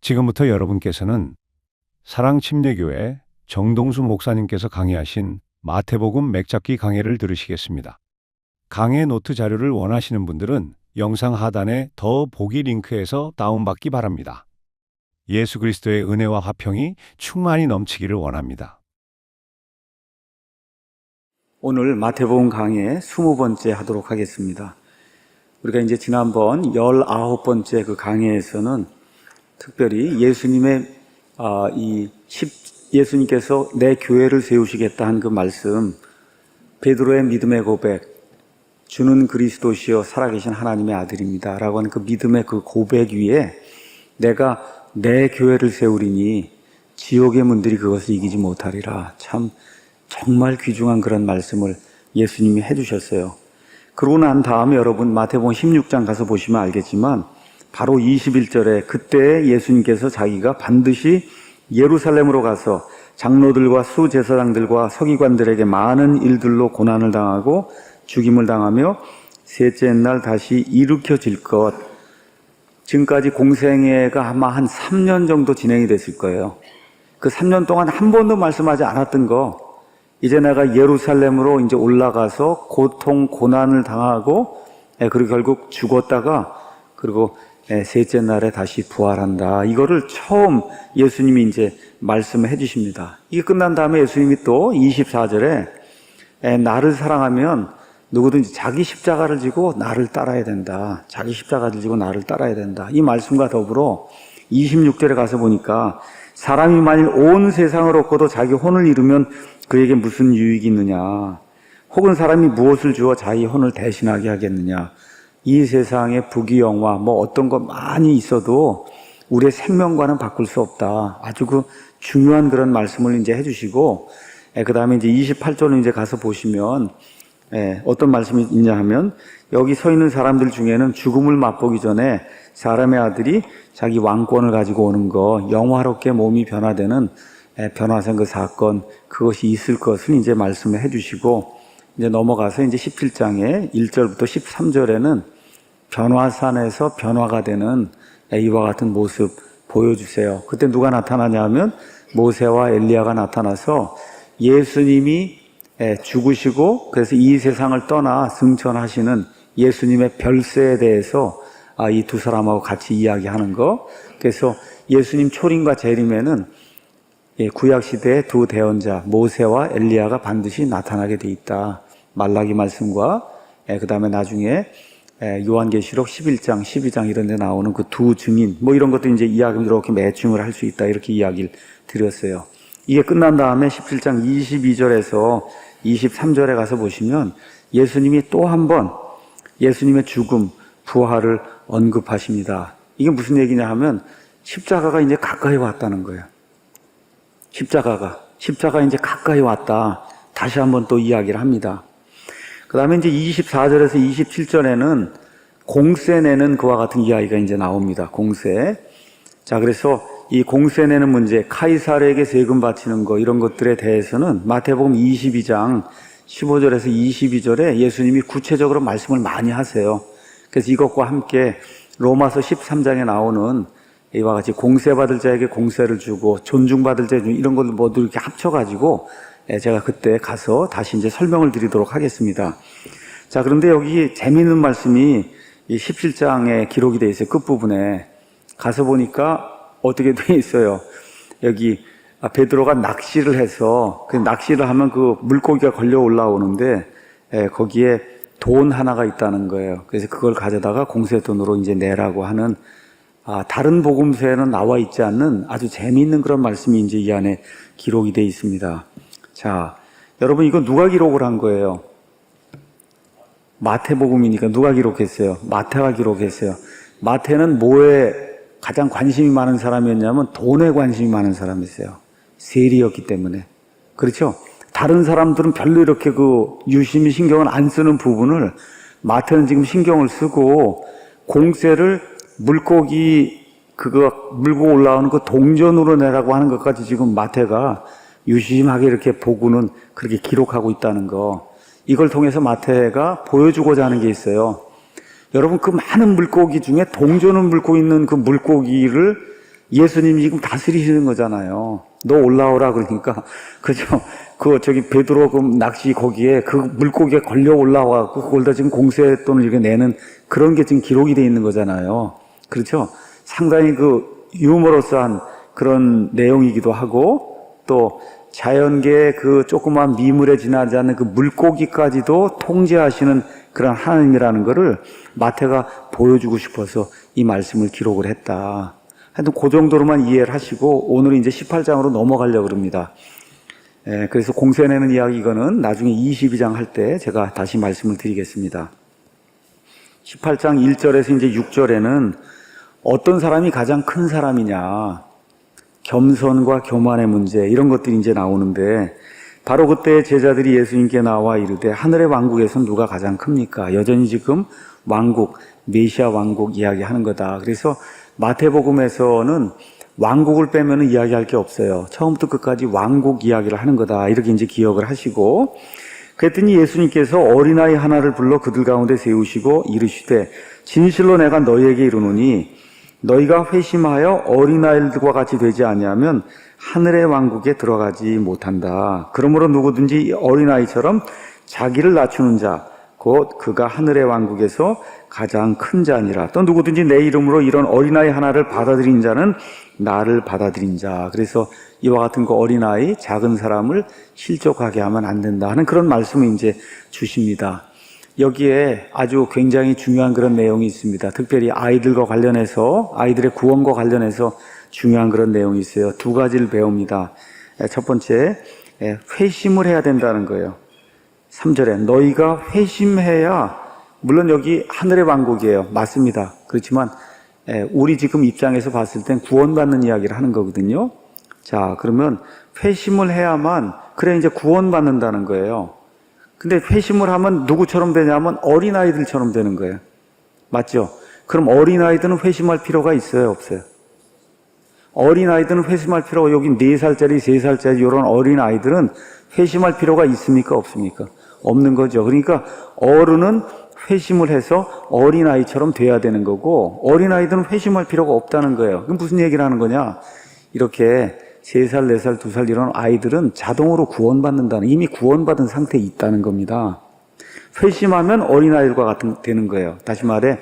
지금부터 여러분께서는 사랑침례교회 정동수 목사님께서 강의하신 마태복음 맥잡기 강해를 들으시겠습니다. 강해 노트 자료를 원하시는 분들은 영상 하단에 더 보기 링크에서 다운받기 바랍니다. 예수 그리스도의 은혜와 화평이 충만히 넘치기를 원합니다. 오늘 마태복음 강의 20번째 하도록 하겠습니다. 우리가 이제 지난번 19번째 그 강의에서는 특별히 예수님께서 내 교회를 세우시겠다 한 그 말씀, 베드로의 믿음의 고백, 주는 그리스도시요 살아계신 하나님의 아들입니다 라고 하는 그 믿음의 그 고백 위에 내가 내 교회를 세우리니 지옥의 문들이 그것을 이기지 못하리라. 참 정말 귀중한 그런 말씀을 예수님이 해주셨어요. 그러고 난 다음에 여러분 마태복음 16장 가서 보시면 알겠지만 바로 21절에 그때 예수님께서 자기가 반드시 예루살렘으로 가서 장로들과 수제사장들과 서기관들에게 많은 일들로 고난을 당하고 죽임을 당하며 셋째 날 다시 일으켜질 것. 지금까지 공생애가 아마 한 3년 정도 진행이 됐을 거예요. 그 3년 동안 한 번도 말씀하지 않았던 거, 이제 내가 예루살렘으로 이제 올라가서 고통, 고난을 당하고, 그리고 결국 죽었다가, 그리고 셋째 날에 다시 부활한다. 이거를 처음 예수님이 이제 말씀을 해주십니다. 이게 끝난 다음에 예수님이 또 24절에 나를 사랑하면 누구든지 자기 십자가를 지고 나를 따라야 된다. 자기 십자가를 지고 나를 따라야 된다. 이 말씀과 더불어 26절에 가서 보니까 사람이 만일 온 세상을 얻고도 자기 혼을 잃으면 그에게 무슨 유익이 있느냐. 혹은 사람이 무엇을 주어 자기 혼을 대신하게 하겠느냐. 이 세상에 부귀영화 뭐 어떤 것 많이 있어도 우리의 생명과는 바꿀 수 없다. 아주 그 중요한 그런 말씀을 이제 해주시고, 그 다음에 이제 28절로 이제 가서 보시면 어떤 말씀이 있냐 하면 여기 서 있는 사람들 중에는 죽음을 맛보기 전에 사람의 아들이 자기 왕권을 가지고 오는 거, 영화롭게 몸이 변화되는 변화생 그 사건, 그것이 있을 것을 이제 말씀을 해주시고, 이제 넘어가서 이제 17장에 1절부터 13절에는 변화산에서 변화가 되는 이와 같은 모습 보여주세요. 그때 누가 나타나냐 하면 모세와 엘리야가 나타나서 예수님이 죽으시고 그래서 이 세상을 떠나 승천하시는 예수님의 별세에 대해서 이 두 사람하고 같이 이야기하는 거. 그래서 예수님 초림과 재림에는 구약시대의 두 대언자 모세와 엘리야가 반드시 나타나게 돼 있다. 말라기 말씀과 그 다음에 나중에 요한계시록 11장, 12장 이런 데 나오는 그 두 증인 뭐 이런 것도 이제 이야기를 이렇게 매칭을 할 수 있다. 이렇게 이야기를 드렸어요. 이게 끝난 다음에 17장 22절에서 23절에 가서 보시면 예수님이 또 한 번 예수님의 죽음, 부활을 언급하십니다. 이게 무슨 얘기냐 하면 십자가가 이제 가까이 왔다는 거예요. 십자가 이제 가까이 왔다. 다시 한번 또 이야기를 합니다. 그 다음에 이제 24절에서 27절에는 공세 내는 그와 같은 이야기가 이제 나옵니다. 공세. 자, 그래서 이 공세 내는 문제, 카이사르에게 세금 바치는 거, 이런 것들에 대해서는 마태복음 22장 15절에서 22절에 예수님이 구체적으로 말씀을 많이 하세요. 그래서 이것과 함께 로마서 13장에 나오는 이와 같이 공세받을 자에게 공세를 주고 존중받을 자에게 이런 것들 모두 이렇게 합쳐가지고 제가 그때 가서 다시 이제 설명을 드리도록 하겠습니다. 자, 그런데 여기 재미있는 말씀이 이 17장에 기록이 되어 있어요. 끝부분에 가서 보니까 어떻게 되어 있어요. 여기 베드로가 낚시를 해서 그 낚시를 하면 그 물고기가 걸려 올라오는데 거기에 돈 하나가 있다는 거예요. 그래서 그걸 가져다가 공세돈으로 이제 내라고 하는 다른 복음서에는 나와 있지 않는 아주 재미있는 그런 말씀이 이제 이 안에 기록이 되어 있습니다. 자, 여러분 이거 누가 기록을 한 거예요? 마태복음이니까 누가 기록했어요? 마태가 기록했어요. 마태는 뭐에 가장 관심이 많은 사람이었냐면 돈에 관심이 많은 사람이었어요. 세리였기 때문에. 그렇죠? 다른 사람들은 별로 이렇게 그 유심히 신경을 안 쓰는 부분을 마태는 지금 신경을 쓰고 공세를 물고기 그거 물고 올라오는 그 동전으로 내라고 하는 것까지 지금 마태가 유심하게 이렇게 보고는 그렇게 기록하고 있다는 거. 이걸 통해서 마태가 보여주고자 하는 게 있어요. 여러분 그 많은 물고기 중에 동전을 물고 있는 그 물고기를 예수님이 지금 다스리시는 거잖아요. 너 올라오라 그러니까 그죠? 저기 베드로 그 낚시 거기에 그 물고기에 걸려 올라와갖고 그걸 다 지금 공세돈을 이렇게 내는 그런 게 지금 기록이 돼 있는 거잖아요. 그렇죠? 상당히 그 유머러스한 그런 내용이기도 하고 또 자연계의 그 조그만 미물에 지나지 않는 그 물고기까지도 통제하시는 그런 하나님이라는 거를 마태가 보여주고 싶어서 이 말씀을 기록을 했다. 하여튼 그 정도로만 이해를 하시고 오늘은 이제 18장으로 넘어가려고 합니다. 그래서 공세내는 이야기 이거는 나중에 22장 할 때 제가 다시 말씀을 드리겠습니다. 18장 1절에서 이제 6절에는 어떤 사람이 가장 큰 사람이냐, 겸손과 교만의 문제 이런 것들이 이제 나오는데 바로 그때 제자들이 예수님께 나와 이르되 하늘의 왕국에서 누가 가장 큽니까? 여전히 지금 왕국, 메시아 왕국 이야기하는 거다. 그래서 마태복음에서는 왕국을 빼면 이야기할 게 없어요. 처음부터 끝까지 왕국 이야기를 하는 거다. 이렇게 이제 기억을 하시고 그랬더니 예수님께서 어린아이 하나를 불러 그들 가운데 세우시고 이르시되 진실로 내가 너희에게 이르노니 너희가 회심하여 어린아이들과 같이 되지 아니하면 하늘의 왕국에 들어가지 못한다. 그러므로 누구든지 어린아이처럼 자기를 낮추는 자 곧 그가 하늘의 왕국에서 가장 큰 자니라. 또 누구든지 내 이름으로 이런 어린아이 하나를 받아들인 자는 나를 받아들인 자. 그래서 이와 같은 그 어린아이, 작은 사람을 실족하게 하면 안 된다 하는 그런 말씀을 이제 주십니다. 여기에 아주 굉장히 중요한 그런 내용이 있습니다. 특별히 아이들과 관련해서, 아이들의 구원과 관련해서 중요한 그런 내용이 있어요. 두 가지를 배웁니다. 첫 번째, 회심을 해야 된다는 거예요. 3절에 너희가 회심해야, 물론 여기 하늘의 왕국이에요. 맞습니다. 그렇지만 우리 지금 입장에서 봤을 땐 구원받는 이야기를 하는 거거든요. 자, 그러면 회심을 해야만 그래 이제 구원받는다는 거예요. 근데 회심을 하면 누구처럼 되냐면 어린아이들처럼 되는 거예요. 맞죠? 그럼 어린아이들은 회심할 필요가 있어요, 없어요? 어린아이들은 회심할 필요가, 여기 4살짜리, 3살짜리 이런 어린아이들은 회심할 필요가 있습니까, 없습니까? 없는 거죠. 그러니까 어른은 회심을 해서 어린아이처럼 돼야 되는 거고 어린아이들은 회심할 필요가 없다는 거예요. 그럼 무슨 얘기를 하는 거냐? 이렇게 3살, 4살, 2살 이런 아이들은 자동으로 구원받는다는, 이미 구원받은 상태에 있다는 겁니다. 회심하면 어린아이들과 같은 되는 거예요. 다시 말해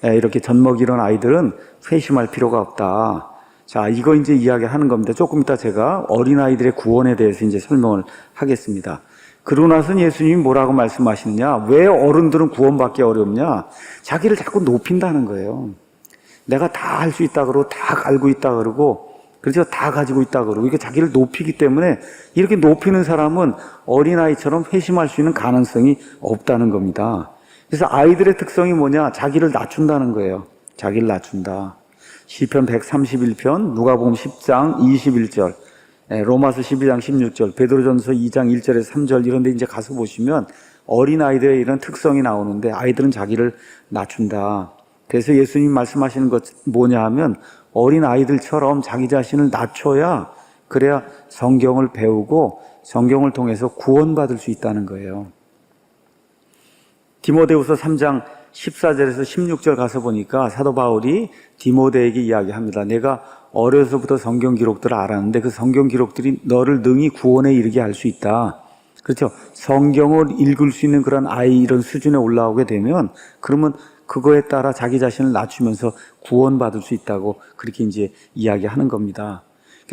이렇게 젖먹이 이런 아이들은 회심할 필요가 없다. 자, 이거 이제 이야기하는 겁니다. 조금 이따 제가 어린아이들의 구원에 대해서 이제 설명을 하겠습니다. 그러고 나서 예수님이 뭐라고 말씀하시느냐? 왜 어른들은 구원받기 어렵냐? 자기를 자꾸 높인다는 거예요. 내가 다 할 수 있다 그러고 다 알고 있다 그러고 그렇죠? 다 가지고 있다 그러고 이게 자기를 높이기 때문에 이렇게 높이는 사람은 어린아이처럼 회심할 수 있는 가능성이 없다는 겁니다. 그래서 아이들의 특성이 뭐냐? 자기를 낮춘다는 거예요. 자기를 낮춘다. 시편 131편, 누가복음 10장 21절, 로마서 12장 16절, 베드로전서 2장 1절에서 3절 이런 데 이제 가서 보시면 어린아이들의 이런 특성이 나오는데 아이들은 자기를 낮춘다. 그래서 예수님 말씀하시는 것 뭐냐 하면 어린아이들처럼 자기 자신을 낮춰야 그래야 성경을 배우고 성경을 통해서 구원받을 수 있다는 거예요. 디모데후서 3장 14절에서 16절 가서 보니까 사도 바울이 디모데에게 이야기합니다. 내가 어려서부터 성경 기록들을 알았는데 그 성경 기록들이 너를 능히 구원에 이르게 할 수 있다. 그렇죠? 성경을 읽을 수 있는 그런 아이 이런 수준에 올라오게 되면 그러면 그거에 따라 자기 자신을 낮추면서 구원받을 수 있다고 그렇게 이제 이야기하는 겁니다.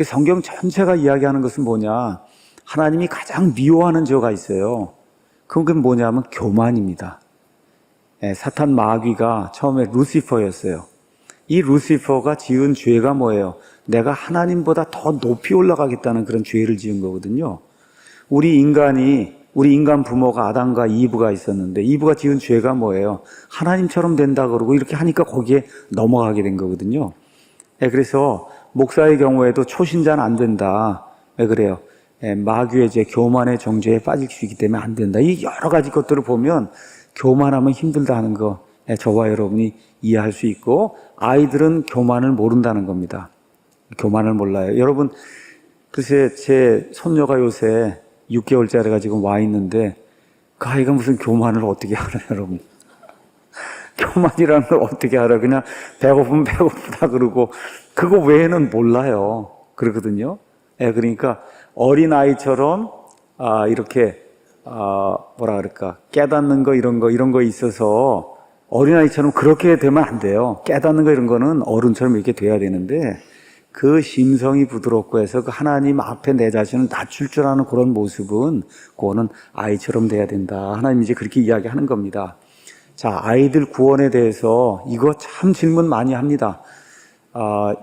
성경 전체가 이야기하는 것은 뭐냐? 하나님이 가장 미워하는 죄가 있어요. 그건 뭐냐면 교만입니다. 사탄 마귀가 처음에 루시퍼였어요. 이 루시퍼가 지은 죄가 뭐예요? 내가 하나님보다 더 높이 올라가겠다는 그런 죄를 지은 거거든요. 우리 인간 부모가 아담과 이브가 있었는데 이브가 지은 죄가 뭐예요? 하나님처럼 된다 그러고 이렇게 하니까 거기에 넘어가게 된 거거든요. 그래서 목사의 경우에도 초신자는 안 된다. 왜 그래요? 마귀의 죄, 교만의 정죄에 빠질 수 있기 때문에 안 된다. 이 여러 가지 것들을 보면 교만하면 힘들다 하는 거 저와 여러분이 이해할 수 있고 아이들은 교만을 모른다는 겁니다. 교만을 몰라요. 여러분 글쎄 제 손녀가 요새 6개월짜리가 지금 와 있는데 그 아이가 무슨 교만을 어떻게 알아요, 여러분? 교만이라는 걸 어떻게 알아요? 그냥 배고프면 배고프다 그러고 그거 외에는 몰라요. 그러거든요. 예, 그러니까 어린아이처럼, 이렇게, 뭐라 그럴까, 깨닫는 거, 이런 거 있어서 어린아이처럼 그렇게 되면 안 돼요. 깨닫는 거, 이런 거는 어른처럼 이렇게 돼야 되는데, 그 심성이 부드럽고 해서 그 하나님 앞에 내 자신을 낮출 줄 아는 그런 모습은, 그거는 아이처럼 돼야 된다. 하나님이 이제 그렇게 이야기하는 겁니다. 자, 아이들 구원에 대해서 이거 참 질문 많이 합니다.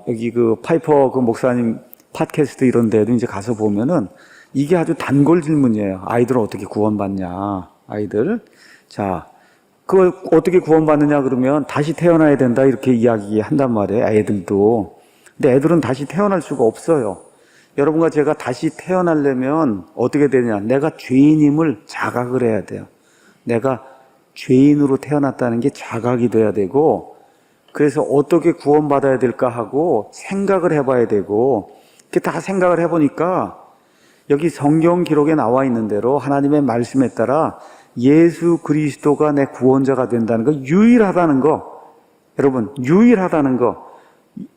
여기 그 파이퍼 그 목사님 팟캐스트 이런 데도 이제 가서 보면은 이게 아주 단골 질문이에요. 아이들 어떻게 구원받냐, 아이들. 자, 그걸 어떻게 구원받느냐 그러면 다시 태어나야 된다 이렇게 이야기한단 말이에요. 애들도. 근데 애들은 다시 태어날 수가 없어요. 여러분과 제가 다시 태어나려면 어떻게 되냐? 내가 죄인임을 자각을 해야 돼요. 내가 죄인으로 태어났다는 게 자각이 돼야 되고, 그래서 어떻게 구원받아야 될까 하고 생각을 해봐야 되고, 이렇게 다 생각을 해보니까 여기 성경 기록에 나와 있는 대로 하나님의 말씀에 따라 예수 그리스도가 내 구원자가 된다는 거, 유일하다는 거, 여러분 유일하다는 거,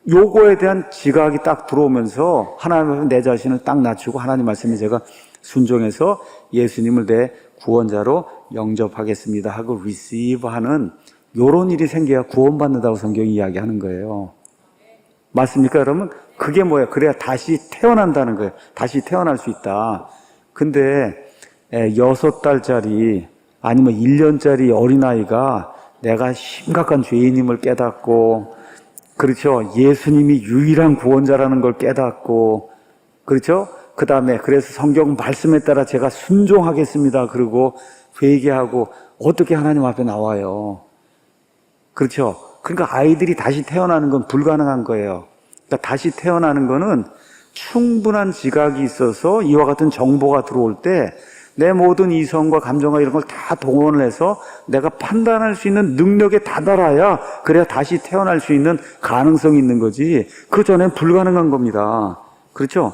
요거에 대한 지각이 딱 들어오면서 하나님 내 자신을 딱 낮추고 하나님 말씀에 제가 순종해서 예수님을 내 구원자로 영접하겠습니다 하고 receive 하는 요런 일이 생겨야 구원받는다고 성경이 이야기하는 거예요. 맞습니까, 여러분? 그게 뭐예요? 그래야 다시 태어난다는 거예요. 다시 태어날 수 있다. 근데 6달짜리 아니면 1년짜리 어린아이가 내가 심각한 죄인임을 깨닫고, 그렇죠, 예수님이 유일한 구원자라는 걸 깨닫고, 그렇죠, 그 다음에 그래서 성경 말씀에 따라 제가 순종하겠습니다 그리고 회개하고 어떻게 하나님 앞에 나와요. 그렇죠. 그러니까 아이들이 다시 태어나는 건 불가능한 거예요. 그러니까 다시 태어나는 거는 충분한 지각이 있어서 이와 같은 정보가 들어올 때 내 모든 이성과 감정과 이런 걸 다 동원을 해서 내가 판단할 수 있는 능력에 다다라야 그래야 다시 태어날 수 있는 가능성이 있는 거지, 그 전엔 불가능한 겁니다. 그렇죠?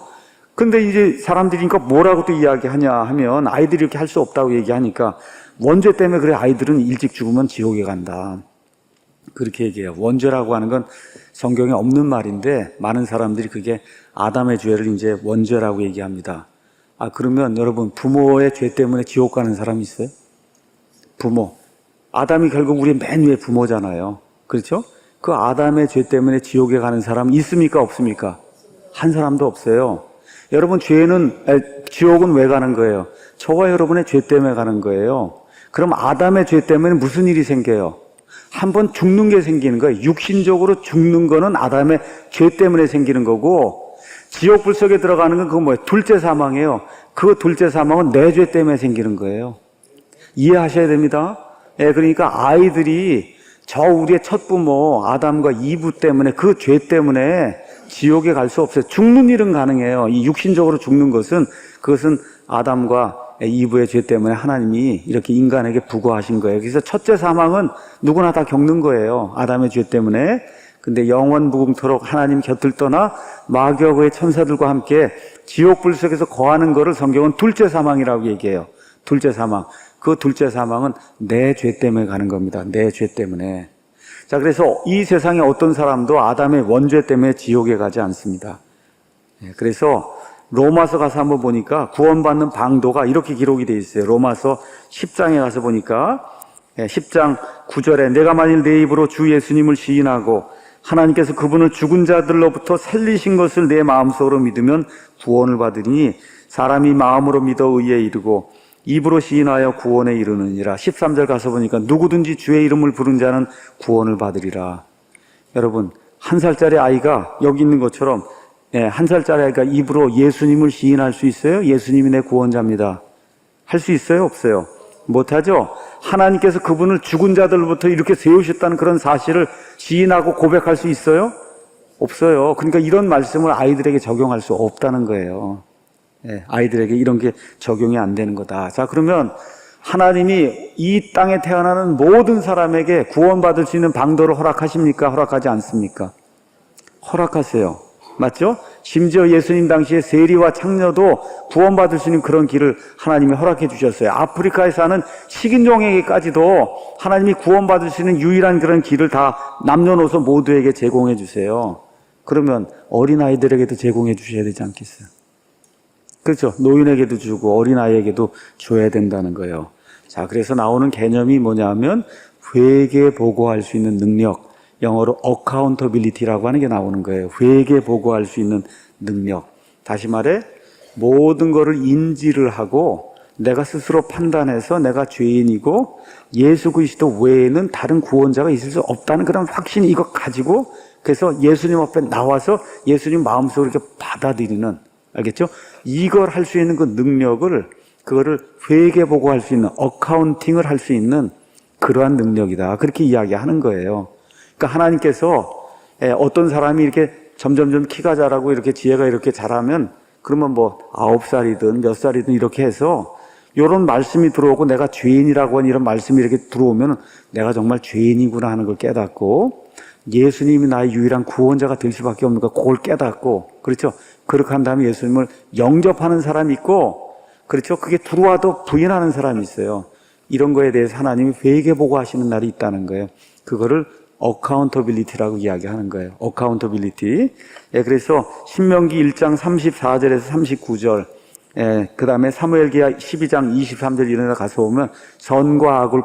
근데 이제 사람들이니까 뭐라고 또 이야기하냐 하면 아이들이 이렇게 할 수 없다고 얘기하니까 원죄 때문에 그래 아이들은 일찍 죽으면 지옥에 간다 그렇게 얘기해요. 원죄라고 하는 건 성경에 없는 말인데 많은 사람들이 그게 아담의 죄를 이제 원죄라고 얘기합니다. 그러면 여러분 부모의 죄 때문에 지옥 가는 사람이 있어요? 부모. 아담이 결국 우리 맨 위에 부모잖아요. 그렇죠? 그 아담의 죄 때문에 지옥에 가는 사람 있습니까? 없습니까? 한 사람도 없어요. 여러분 지옥은 왜 가는 거예요? 저와 여러분의 죄 때문에 가는 거예요. 그럼 아담의 죄 때문에 무슨 일이 생겨요? 한번 죽는 게 생기는 거예요. 육신적으로 죽는 거는 아담의 죄 때문에 생기는 거고, 지옥 불속에 들어가는 건 그거 뭐예요? 둘째 사망이에요. 그 둘째 사망은 내 죄 때문에 생기는 거예요. 이해하셔야 됩니다. 그러니까 아이들이 우리의 첫 부모 아담과 이브 때문에 그 죄 때문에 지옥에 갈 수 없어요. 죽는 일은 가능해요. 이 육신적으로 죽는 그것은 아담과 이브의 죄 때문에 하나님이 이렇게 인간에게 부과하신 거예요. 그래서 첫째 사망은 누구나 다 겪는 거예요. 아담의 죄 때문에. 근데 영원 무궁토록 하나님 곁을 떠나 마귀의 천사들과 함께 지옥 불속에서 거하는 거를 성경은 둘째 사망이라고 얘기해요. 둘째 사망. 그 둘째 사망은 내 죄 때문에 가는 겁니다. 내 죄 때문에. 자, 그래서 이 세상에 어떤 사람도 아담의 원죄 때문에 지옥에 가지 않습니다. 그래서 로마서 가서 한번 보니까 구원받는 방도가 이렇게 기록이 되어 있어요. 로마서 10장에 가서 보니까 10장 9절에 내가 만일 내 입으로 주 예수님을 시인하고 하나님께서 그분을 죽은 자들로부터 살리신 것을 내 마음속으로 믿으면 구원을 받으니 사람이 마음으로 믿어 의에 이르고 입으로 시인하여 구원에 이르느니라. 13절 가서 보니까 누구든지 주의 이름을 부른 자는 구원을 받으리라. 여러분, 1살짜리 아이가 여기 있는 것처럼 1살짜리 아이가 입으로 예수님을 시인할 수 있어요? 예수님이 내 구원자입니다. 할 수 있어요? 없어요? 못하죠? 하나님께서 그분을 죽은 자들로부터 이렇게 세우셨다는 그런 사실을 시인하고 고백할 수 있어요? 없어요. 그러니까 이런 말씀을 아이들에게 적용할 수 없다는 거예요. 아이들에게 이런 게 적용이 안 되는 거다. 자, 그러면 하나님이 이 땅에 태어나는 모든 사람에게 구원받을 수 있는 방도를 허락하십니까? 허락하지 않습니까? 허락하세요. 맞죠? 심지어 예수님 당시에 세리와 창녀도 구원받을 수 있는 그런 길을 하나님이 허락해 주셨어요. 아프리카에 사는 식인종에게까지도 하나님이 구원받을 수 있는 유일한 그런 길을 다 남녀노소 모두에게 제공해 주세요. 그러면 어린아이들에게도 제공해 주셔야 되지 않겠어요? 그렇죠. 노인에게도 주고 어린아이에게도 줘야 된다는 거예요. 자, 그래서 나오는 개념이 뭐냐면 회계 보고할 수 있는 능력, 영어로 accountability라고 하는 게 나오는 거예요. 회계 보고할 수 있는 능력. 다시 말해 모든 것을 인지를 하고 내가 스스로 판단해서 내가 죄인이고 예수 그리스도 외에는 다른 구원자가 있을 수 없다는 그런 확신, 이거 가지고 그래서 예수님 앞에 나와서 예수님 마음속으로 이렇게 받아들이는, 알겠죠? 이걸 할 수 있는 그 능력을, 그거를 회계 보고할 수 있는, 어카운팅을 할 수 있는 그러한 능력이다, 그렇게 이야기하는 거예요. 그러니까 하나님께서 어떤 사람이 이렇게 점점점 키가 자라고 이렇게 지혜가 이렇게 자라면 그러면 뭐 9살이든 몇 살이든 이렇게 해서 이런 말씀이 들어오고 내가 죄인이라고 하는 이런 말씀이 이렇게 들어오면 내가 정말 죄인이구나 하는 걸 깨닫고 예수님이 나의 유일한 구원자가 될 수밖에 없는 걸 그걸 깨닫고, 그렇죠? 그렇게 한 다음에 예수님을 영접하는 사람이 있고, 그렇죠? 그게 들어와도 부인하는 사람이 있어요. 이런 거에 대해서 하나님이 회개보고 하시는 날이 있다는 거예요. 그거를 accountability라고 이야기하는 거예요. accountability. 예, 그래서 신명기 1장 34절에서 39절, 그 다음에 사무엘기하 12장 23절 이런 데 가서 보면 선과 악을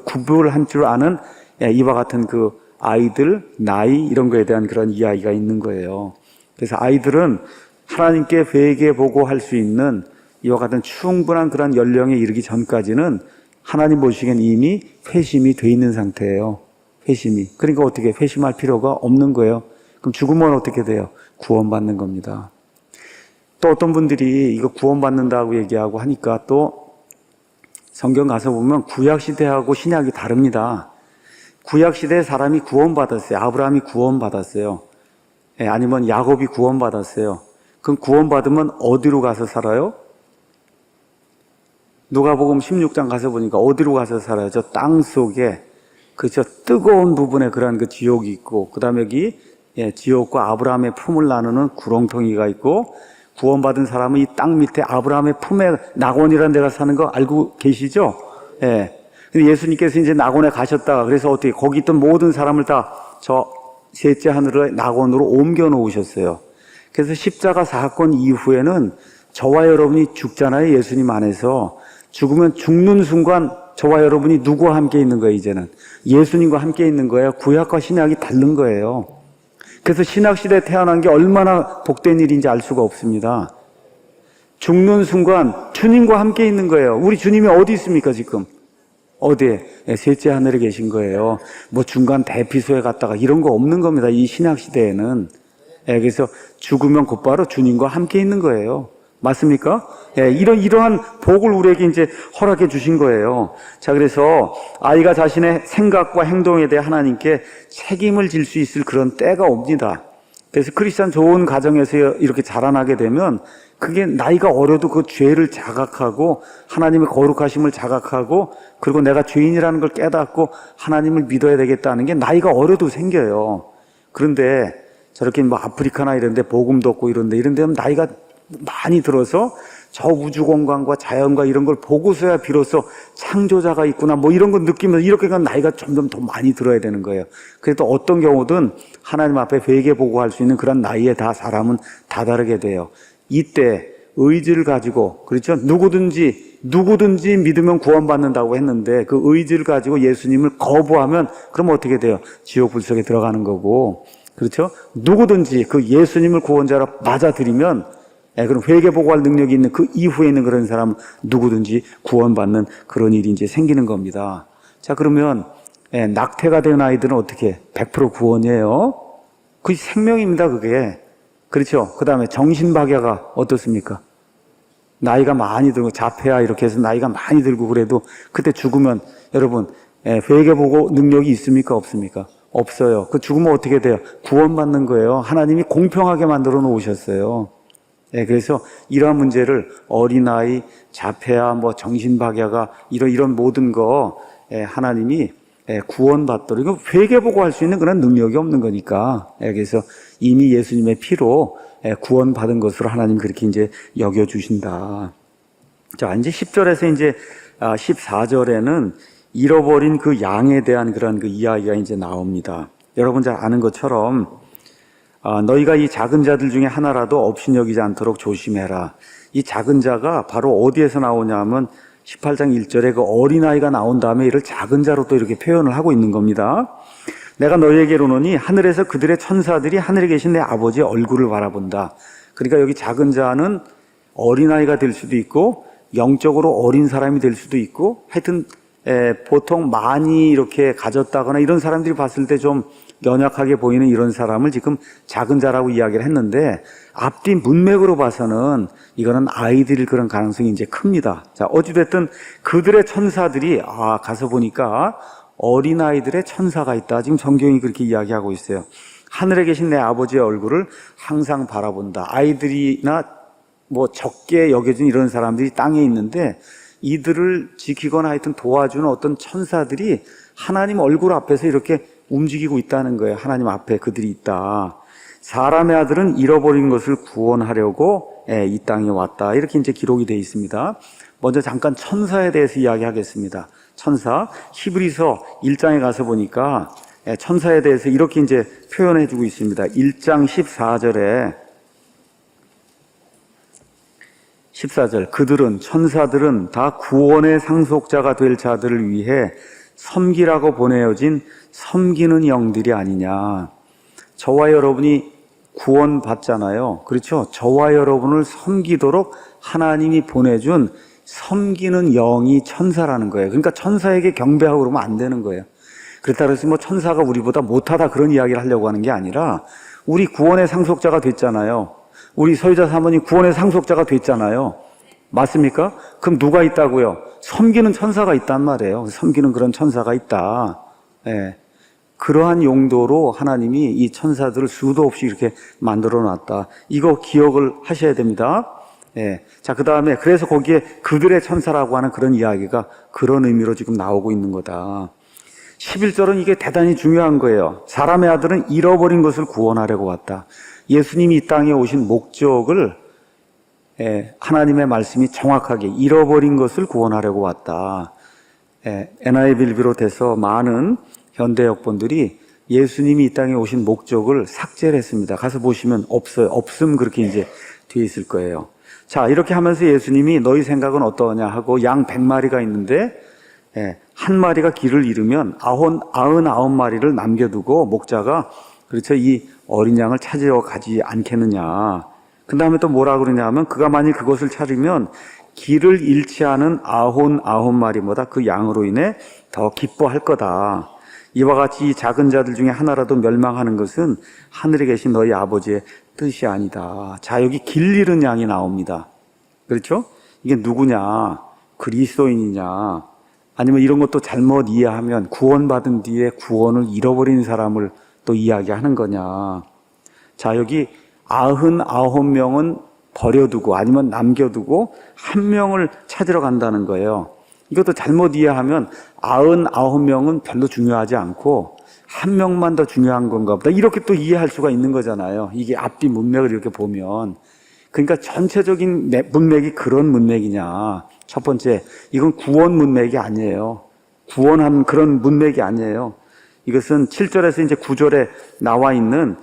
구별한 줄 아는 이와 같은 그 아이들, 나이 이런 거에 대한 그런 이야기가 있는 거예요. 그래서 아이들은 하나님께 회개보고 할 수 있는 이와 같은 충분한 그런 연령에 이르기 전까지는 하나님 보시기엔 이미 회심이 돼 있는 상태예요. 회심이. 그러니까 어떻게 회심할 필요가 없는 거예요. 그럼 죽으면 어떻게 돼요? 구원받는 겁니다. 또 어떤 분들이 이거 구원받는다고 얘기하고 하니까 또 성경 가서 보면 구약시대하고 신약이 다릅니다. 구약시대에 사람이 구원받았어요. 아브라함이 구원받았어요. 아니면 야곱이 구원받았어요. 그럼 구원받으면 어디로 가서 살아요? 누가복음 16장 가서 보니까 어디로 가서 살아요? 저 땅 속에, 그저 뜨거운 부분에 그러한 그 지옥이 있고, 그 다음에 여기 지옥과 아브라함의 품을 나누는 구렁텅이가 있고, 구원받은 사람은 이 땅 밑에 아브라함의 품에 낙원이라는 데가 사는 거 알고 계시죠? 예. 근데 예수님께서 이제 낙원에 가셨다가, 그래서 어떻게 거기 있던 모든 사람을 다 저 셋째 하늘의 낙원으로 옮겨 놓으셨어요. 그래서 십자가 사건 이후에는 저와 여러분이 죽잖아요. 예수님 안에서. 죽으면 죽는 순간 저와 여러분이 누구와 함께 있는 거예요, 이제는? 예수님과 함께 있는 거예요. 구약과 신약이 다른 거예요. 그래서 신약시대에 태어난 게 얼마나 복된 일인지 알 수가 없습니다. 죽는 순간 주님과 함께 있는 거예요. 우리 주님이 어디 있습니까, 지금? 어디에? 셋째 하늘에 계신 거예요. 뭐 중간 대피소에 갔다가 이런 거 없는 겁니다, 이 신약시대에는. 그래서 죽으면 곧바로 주님과 함께 있는 거예요. 맞습니까? 이러한 복을 우리에게 이제 허락해 주신 거예요. 자, 그래서 아이가 자신의 생각과 행동에 대해 하나님께 책임을 질 수 있을 그런 때가 옵니다. 그래서 크리스찬 좋은 가정에서 이렇게 자라나게 되면 그게 나이가 어려도 그 죄를 자각하고 하나님의 거룩하심을 자각하고 그리고 내가 죄인이라는 걸 깨닫고 하나님을 믿어야 되겠다는 게 나이가 어려도 생겨요. 그런데 저렇게 뭐 아프리카나 이런 데 복음도 없고 이런 데는 나이가 많이 들어서 저 우주공간과 자연과 이런 걸 보고서야 비로소 창조자가 있구나 뭐 이런 거 느끼면서 이렇게 가면 나이가 점점 더 많이 들어야 되는 거예요. 그래도 어떤 경우든 하나님 앞에 회개 보고할 수 있는 그런 나이에 다 사람은 다 다르게 돼요. 이때 의지를 가지고, 그렇죠? 누구든지 믿으면 구원받는다고 했는데 그 의지를 가지고 예수님을 거부하면 그럼 어떻게 돼요? 지옥 불속에 들어가는 거고, 그렇죠? 누구든지 그 예수님을 구원자로 맞아들이면 그럼 회개보고할 능력이 있는 그 이후에 있는 그런 사람은 누구든지 구원받는 그런 일이 이제 생기는 겁니다. 자, 그러면 낙태가 된 아이들은 어떻게? 100% 구원이에요. 그게 생명입니다, 그게. 그렇죠? 그 다음에 정신박야가 어떻습니까? 나이가 많이 들고 자폐아 이렇게 해서 나이가 많이 들고 그래도 그때 죽으면 여러분 회개보고 능력이 있습니까? 없습니까? 없어요. 그 죽으면 어떻게 돼요? 구원받는 거예요. 하나님이 공평하게 만들어 놓으셨어요. 그래서 이러한 문제를 어린아이, 자폐아, 뭐 정신박야가 이런 모든 거 하나님이 구원받도록 이거 회개보고 할 수 있는 그런 능력이 없는 거니까. 그래서 이미 예수님의 피로 구원받은 것으로 하나님 그렇게 이제 여겨 주신다. 자, 이제 10절에서 이제 14절에는 잃어버린 그 양에 대한 그런 그 이야기가 이제 나옵니다. 여러분 잘 아는 것처럼 너희가 이 작은 자들 중에 하나라도 업신여기지 않도록 조심해라. 이 작은 자가 바로 어디에서 나오냐면 18장 1절에 그 어린아이가 나온 다음에 이를 작은 자로 또 이렇게 표현을 하고 있는 겁니다. 내가 너희에게 이르노니 하늘에서 그들의 천사들이 하늘에 계신 내 아버지의 얼굴을 바라본다. 그러니까 여기 작은 자는 어린아이가 될 수도 있고 영적으로 어린 사람이 될 수도 있고 하여튼 보통 많이 이렇게 가졌다거나 이런 사람들이 봤을 때 좀 연약하게 보이는 이런 사람을 지금 작은 자라고 이야기를 했는데 앞뒤 문맥으로 봐서는 이거는 아이들일 그런 가능성이 이제 큽니다. 자, 어찌됐든 그들의 천사들이 가서 보니까 어린아이들의 천사가 있다. 지금 성경이 그렇게 이야기하고 있어요. 하늘에 계신 내 아버지의 얼굴을 항상 바라본다. 아이들이나 뭐 적게 여겨진 이런 사람들이 땅에 있는데 이들을 지키거나 하여튼 도와주는 어떤 천사들이 하나님 얼굴 앞에서 이렇게 움직이고 있다는 거예요. 하나님 앞에 그들이 있다. 사람의 아들은 잃어버린 것을 구원하려고 이 땅에 왔다. 이렇게 이제 기록이 되어 있습니다. 먼저 잠깐 천사에 대해서 이야기하겠습니다. 천사, 히브리서 1장에 가서 보니까 천사에 대해서 이렇게 이제 표현해 주고 있습니다. 1장 14절 그들은 천사들은 다 구원의 상속자가 될 자들을 위해 섬기라고 보내어진 섬기는 영들이 아니냐. 저와 여러분이 구원 받잖아요. 그렇죠? 저와 여러분을 섬기도록 하나님이 보내준 섬기는 영이 천사라는 거예요. 그러니까 천사에게 경배하고 그러면 안 되는 거예요. 그렇다고 해서 뭐 천사가 우리보다 못하다 그런 이야기를 하려고 하는 게 아니라 우리 구원의 상속자가 됐잖아요. 우리 서유자 사모님 구원의 상속자가 됐잖아요. 맞습니까? 그럼 누가 있다고요? 섬기는 천사가 있단 말이에요. 섬기는 그런 천사가 있다. 예. 그러한 용도로 하나님이 이 천사들을 수도 없이 이렇게 만들어 놨다. 이거 기억을 하셔야 됩니다. 예. 자, 그 다음에 그래서 거기에 그들의 천사라고 하는 그런 이야기가 그런 의미로 지금 나오고 있는 거다. 11절은 이게 대단히 중요한 거예요. 사람의 아들은 잃어버린 것을 구원하려고 왔다. 예수님이 이 땅에 오신 목적을 하나님의 말씀이 정확하게 잃어버린 것을 구원하려고 왔다. NIV를 비롯해서 많은 현대 역본들이 예수님이 이 땅에 오신 목적을 삭제를 했습니다. 가서 보시면 없어요. 없음 그렇게 이제 뒤에 있을 거예요. 자, 이렇게 하면서 예수님이 너희 생각은 어떠냐 하고 양 100마리가 있는데 한 마리가 길을 잃으면 99마리를 남겨두고 목자가 그렇죠. 이 어린 양을 찾으러 가지 않겠느냐. 그 다음에 또 뭐라 그러냐 하면 그가 만일 그것을 찾으면 길을 잃지 않은 99마리보다 그 양으로 인해 더 기뻐할 거다. 이와 같이 이 작은 자들 중에 하나라도 멸망하는 것은 하늘에 계신 너희 아버지의 뜻이 아니다. 자, 여기 길 잃은 양이 나옵니다. 그렇죠? 이게 누구냐? 그리스도인이냐? 아니면 이런 것도 잘못 이해하면 구원받은 뒤에 구원을 잃어버린 사람을 또 이야기하는 거냐? 자, 여기 99명은 버려두고 아니면 남겨두고 한 명을 찾으러 간다는 거예요. 이것도 잘못 이해하면 99명은 별로 중요하지 않고 한 명만 더 중요한 건가 보다. 이렇게 또 이해할 수가 있는 거잖아요. 이게 앞뒤 문맥을 이렇게 보면. 그러니까 전체적인 문맥이 그런 문맥이냐. 첫 번째, 이건 구원 문맥이 아니에요. 구원한 그런 문맥이 아니에요. 이것은 7절에서 이제 9절에 나와 있는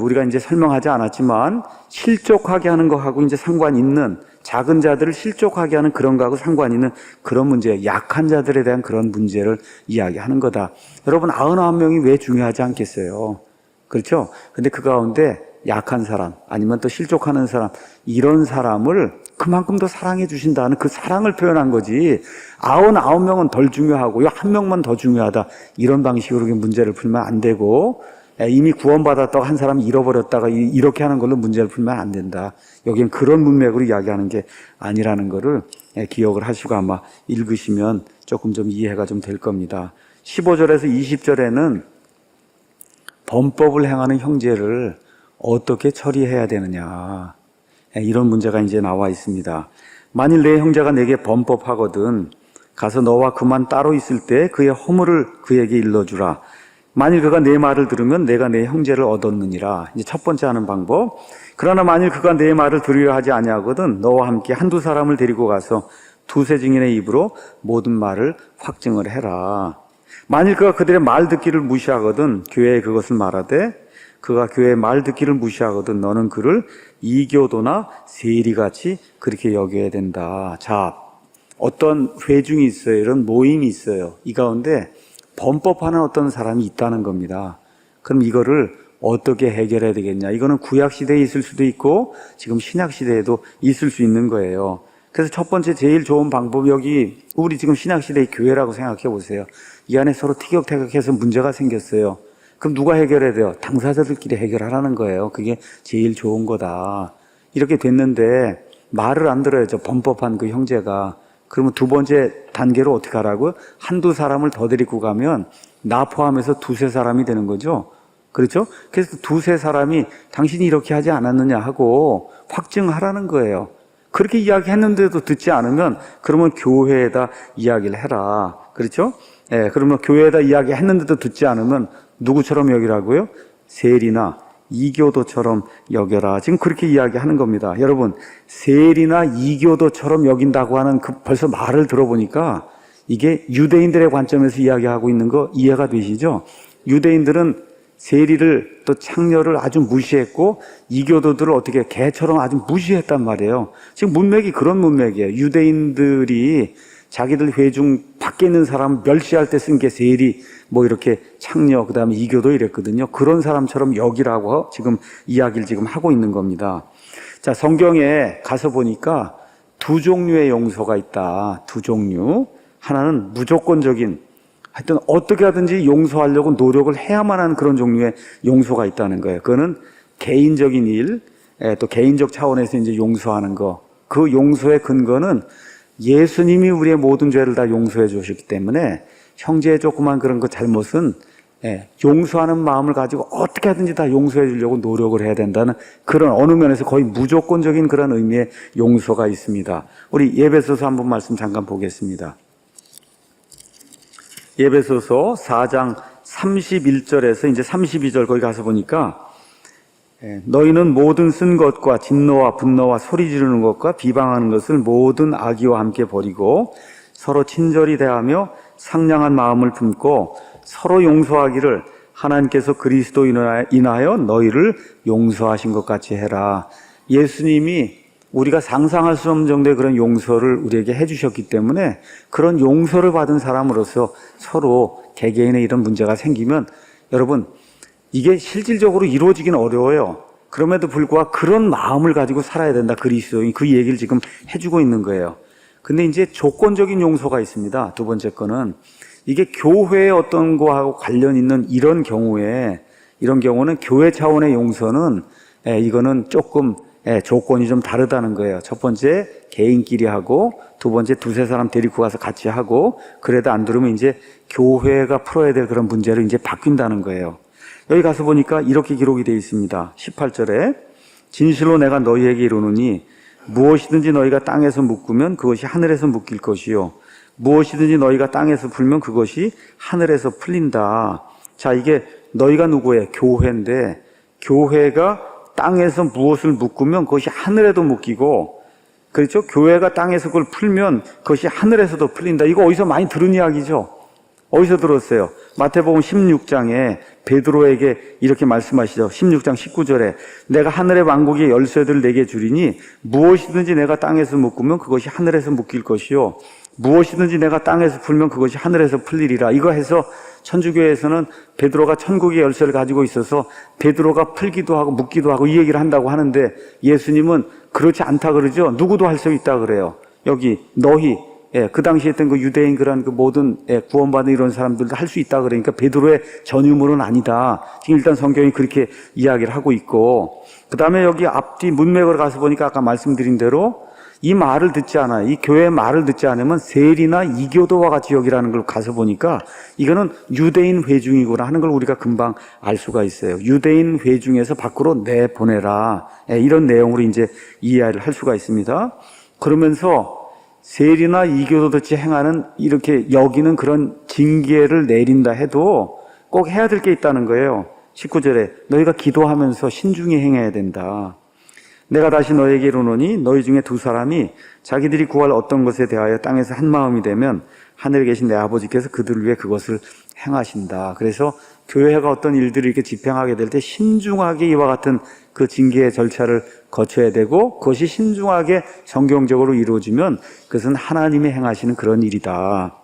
우리가 이제 설명하지 않았지만 실족하게 하는 거하고 이제 상관 있는 작은 자들을 실족하게 하는 그런 거하고 상관 있는 그런 문제, 약한 자들에 대한 그런 문제를 이야기하는 거다. 여러분 99명이 왜 중요하지 않겠어요? 그렇죠? 근데 그 가운데 약한 사람 아니면 또 실족하는 사람 이런 사람을 그만큼 더 사랑해 주신다는 그 사랑을 표현한 거지 99명은 덜 중요하고 한 명만 더 중요하다 이런 방식으로 문제를 풀면 안 되고 이미 구원받았다고 한 사람이 잃어버렸다가 이렇게 하는 걸로 문제를 풀면 안 된다. 여기는 그런 문맥으로 이야기하는 게 아니라는 거를 기억을 하시고 아마 읽으시면 조금 좀 이해가 좀 될 겁니다. 15절에서 20절에는 범법을 행하는 형제를 어떻게 처리해야 되느냐 이런 문제가 이제 나와 있습니다. 만일 내 형제가 내게 범법하거든 가서 너와 그만 따로 있을 때 그의 허물을 그에게 일러주라. 만일 그가 내 말을 들으면 내가 내 형제를 얻었느니라. 이제 첫 번째 하는 방법. 그러나 만일 그가 내 말을 들으려 하지 아니하거든 너와 함께 한두 사람을 데리고 가서 두세 증인의 입으로 모든 말을 확증을 해라. 만일 그가 그들의 말 듣기를 무시하거든 교회에 그것을 말하되 그가 교회의 말 듣기를 무시하거든 너는 그를 이교도나 세리같이 그렇게 여겨야 된다. 자, 어떤 회중이 있어요. 이런 모임이 있어요. 이 가운데 범법하는 어떤 사람이 있다는 겁니다. 그럼 이거를 어떻게 해결해야 되겠냐? 이거는 구약 시대에 있을 수도 있고 지금 신약 시대에도 있을 수 있는 거예요. 그래서 첫 번째 제일 좋은 방법이 여기 우리 지금 신약 시대의 교회라고 생각해 보세요. 이 안에 서로 티격태격해서 문제가 생겼어요. 그럼 누가 해결해야 돼요? 당사자들끼리 해결하라는 거예요. 그게 제일 좋은 거다. 이렇게 됐는데 말을 안 들어요. 저 범법한 그 형제가. 그러면 두 번째 단계로 어떻게 하라고요? 한두 사람을 더 데리고 가면 나 포함해서 두세 사람이 되는 거죠. 그렇죠? 그래서 두세 사람이 당신이 이렇게 하지 않았느냐 하고 확증하라는 거예요. 그렇게 이야기했는데도 듣지 않으면 그러면 교회에다 이야기를 해라. 그렇죠? 예, 그러면 교회에다 이야기했는데도 듣지 않으면 누구처럼 여기라고요? 세리나 이교도처럼 여겨라. 지금 그렇게 이야기하는 겁니다. 여러분, 세리나 이교도처럼 여긴다고 하는 그 벌써 말을 들어보니까 이게 유대인들의 관점에서 이야기하고 있는 거 이해가 되시죠? 유대인들은 세리를 또 창녀를 아주 무시했고 이교도들을 어떻게 개처럼 아주 무시했단 말이에요. 지금 문맥이 그런 문맥이에요. 유대인들이 자기들 회중 밖에 있는 사람 멸시할 때 쓴 게 세리, 뭐 이렇게 창녀, 그 다음에 이교도 이랬거든요. 그런 사람처럼 여기라고 지금 이야기를 지금 하고 있는 겁니다. 자, 성경에 가서 보니까 두 종류의 용서가 있다. 두 종류. 하나는 무조건적인, 하여튼 어떻게 하든지 용서하려고 노력을 해야만 하는 그런 종류의 용서가 있다는 거예요. 그거는 개인적인 일, 또 개인적 차원에서 이제 용서하는 거. 그 용서의 근거는 예수님이 우리의 모든 죄를 다 용서해 주셨기 때문에 형제의 조그만 그런 그 잘못은 용서하는 마음을 가지고 어떻게 하든지 다 용서해 주려고 노력을 해야 된다는 그런 어느 면에서 거의 무조건적인 그런 의미의 용서가 있습니다. 우리 예배소서 한번 말씀 잠깐 보겠습니다. 예배소서 4장 31절에서 이제 32절 거기 가서 보니까 너희는 모든 쓴 것과 진노와 분노와 소리 지르는 것과 비방하는 것을 모든 악의와 함께 버리고 서로 친절히 대하며 상냥한 마음을 품고 서로 용서하기를 하나님께서 그리스도 인하여 너희를 용서하신 것 같이 해라. 예수님이 우리가 상상할 수 없는 정도의 그런 용서를 우리에게 해주셨기 때문에 그런 용서를 받은 사람으로서 서로 개개인의 이런 문제가 생기면 여러분 이게 실질적으로 이루어지긴 어려워요. 그럼에도 불구하고 그런 마음을 가지고 살아야 된다. 그리스도인 그 얘기를 지금 해주고 있는 거예요. 근데 이제 조건적인 용서가 있습니다. 두 번째 거는 이게 교회의 어떤 거하고 관련 있는 이런 경우는 교회 차원의 용서는 이거는 조금 조건이 좀 다르다는 거예요. 첫 번째 개인끼리 하고 두 번째 두세 사람 데리고 가서 같이 하고 그래도 안 들으면 이제 교회가 풀어야 될 그런 문제로 이제 바뀐다는 거예요. 여기 가서 보니까 이렇게 기록이 되어 있습니다. 18절에 진실로 내가 너희에게 이르노니 무엇이든지 너희가 땅에서 묶으면 그것이 하늘에서 묶일 것이요 무엇이든지 너희가 땅에서 풀면 그것이 하늘에서 풀린다. 자, 이게 너희가 누구예요? 교회인데 교회가 땅에서 무엇을 묶으면 그것이 하늘에도 묶이고 그렇죠? 교회가 땅에서 그걸 풀면 그것이 하늘에서도 풀린다. 이거 어디서 많이 들은 이야기죠? 어디서 들었어요? 마태복음 16장에 베드로에게 이렇게 말씀하시죠. 16장 19절에 내가 하늘의 왕국의 열쇠들을 내게 주리니 무엇이든지 내가 땅에서 묶으면 그것이 하늘에서 묶일 것이요 무엇이든지 내가 땅에서 풀면 그것이 하늘에서 풀리리라. 이거 해서 천주교에서는 베드로가 천국의 열쇠를 가지고 있어서 베드로가 풀기도 하고 묶기도 하고 이 얘기를 한다고 하는데 예수님은 그렇지 않다 그러죠. 누구도 할 수 있다 그래요. 여기 너희 그 당시에 했던 그 유대인 그런 그 모든 구원받은 이런 사람들도 할 수 있다 그러니까 베드로의 전유물은 아니다. 지금 일단 성경이 그렇게 이야기를 하고 있고 그 다음에 여기 앞뒤 문맥으로 가서 보니까 아까 말씀드린 대로 이 말을 듣지 않아요. 이 교회의 말을 듣지 않으면 세리나 이교도와 같이 여기라는 걸 가서 보니까 이거는 유대인 회중이구나 하는 걸 우리가 금방 알 수가 있어요. 유대인 회중에서 밖으로 내보내라. 이런 내용으로 이제 이해를 할 수가 있습니다. 그러면서 세리나 이교도같이 행하는 이렇게 여기는 그런 징계를 내린다 해도 꼭 해야 될 게 있다는 거예요. 19절에 너희가 기도하면서 신중히 행해야 된다. 내가 다시 너에게 이르노니 너희 중에 두 사람이 자기들이 구할 어떤 것에 대하여 땅에서 한 마음이 되면 하늘에 계신 내 아버지께서 그들을 위해 그것을 행하신다. 그래서 교회가 어떤 일들을 이렇게 집행하게 될 때 신중하게 이와 같은 그 징계의 절차를 거쳐야 되고, 그것이 신중하게 성경적으로 이루어지면 그것은 하나님이 행하시는 그런 일이다.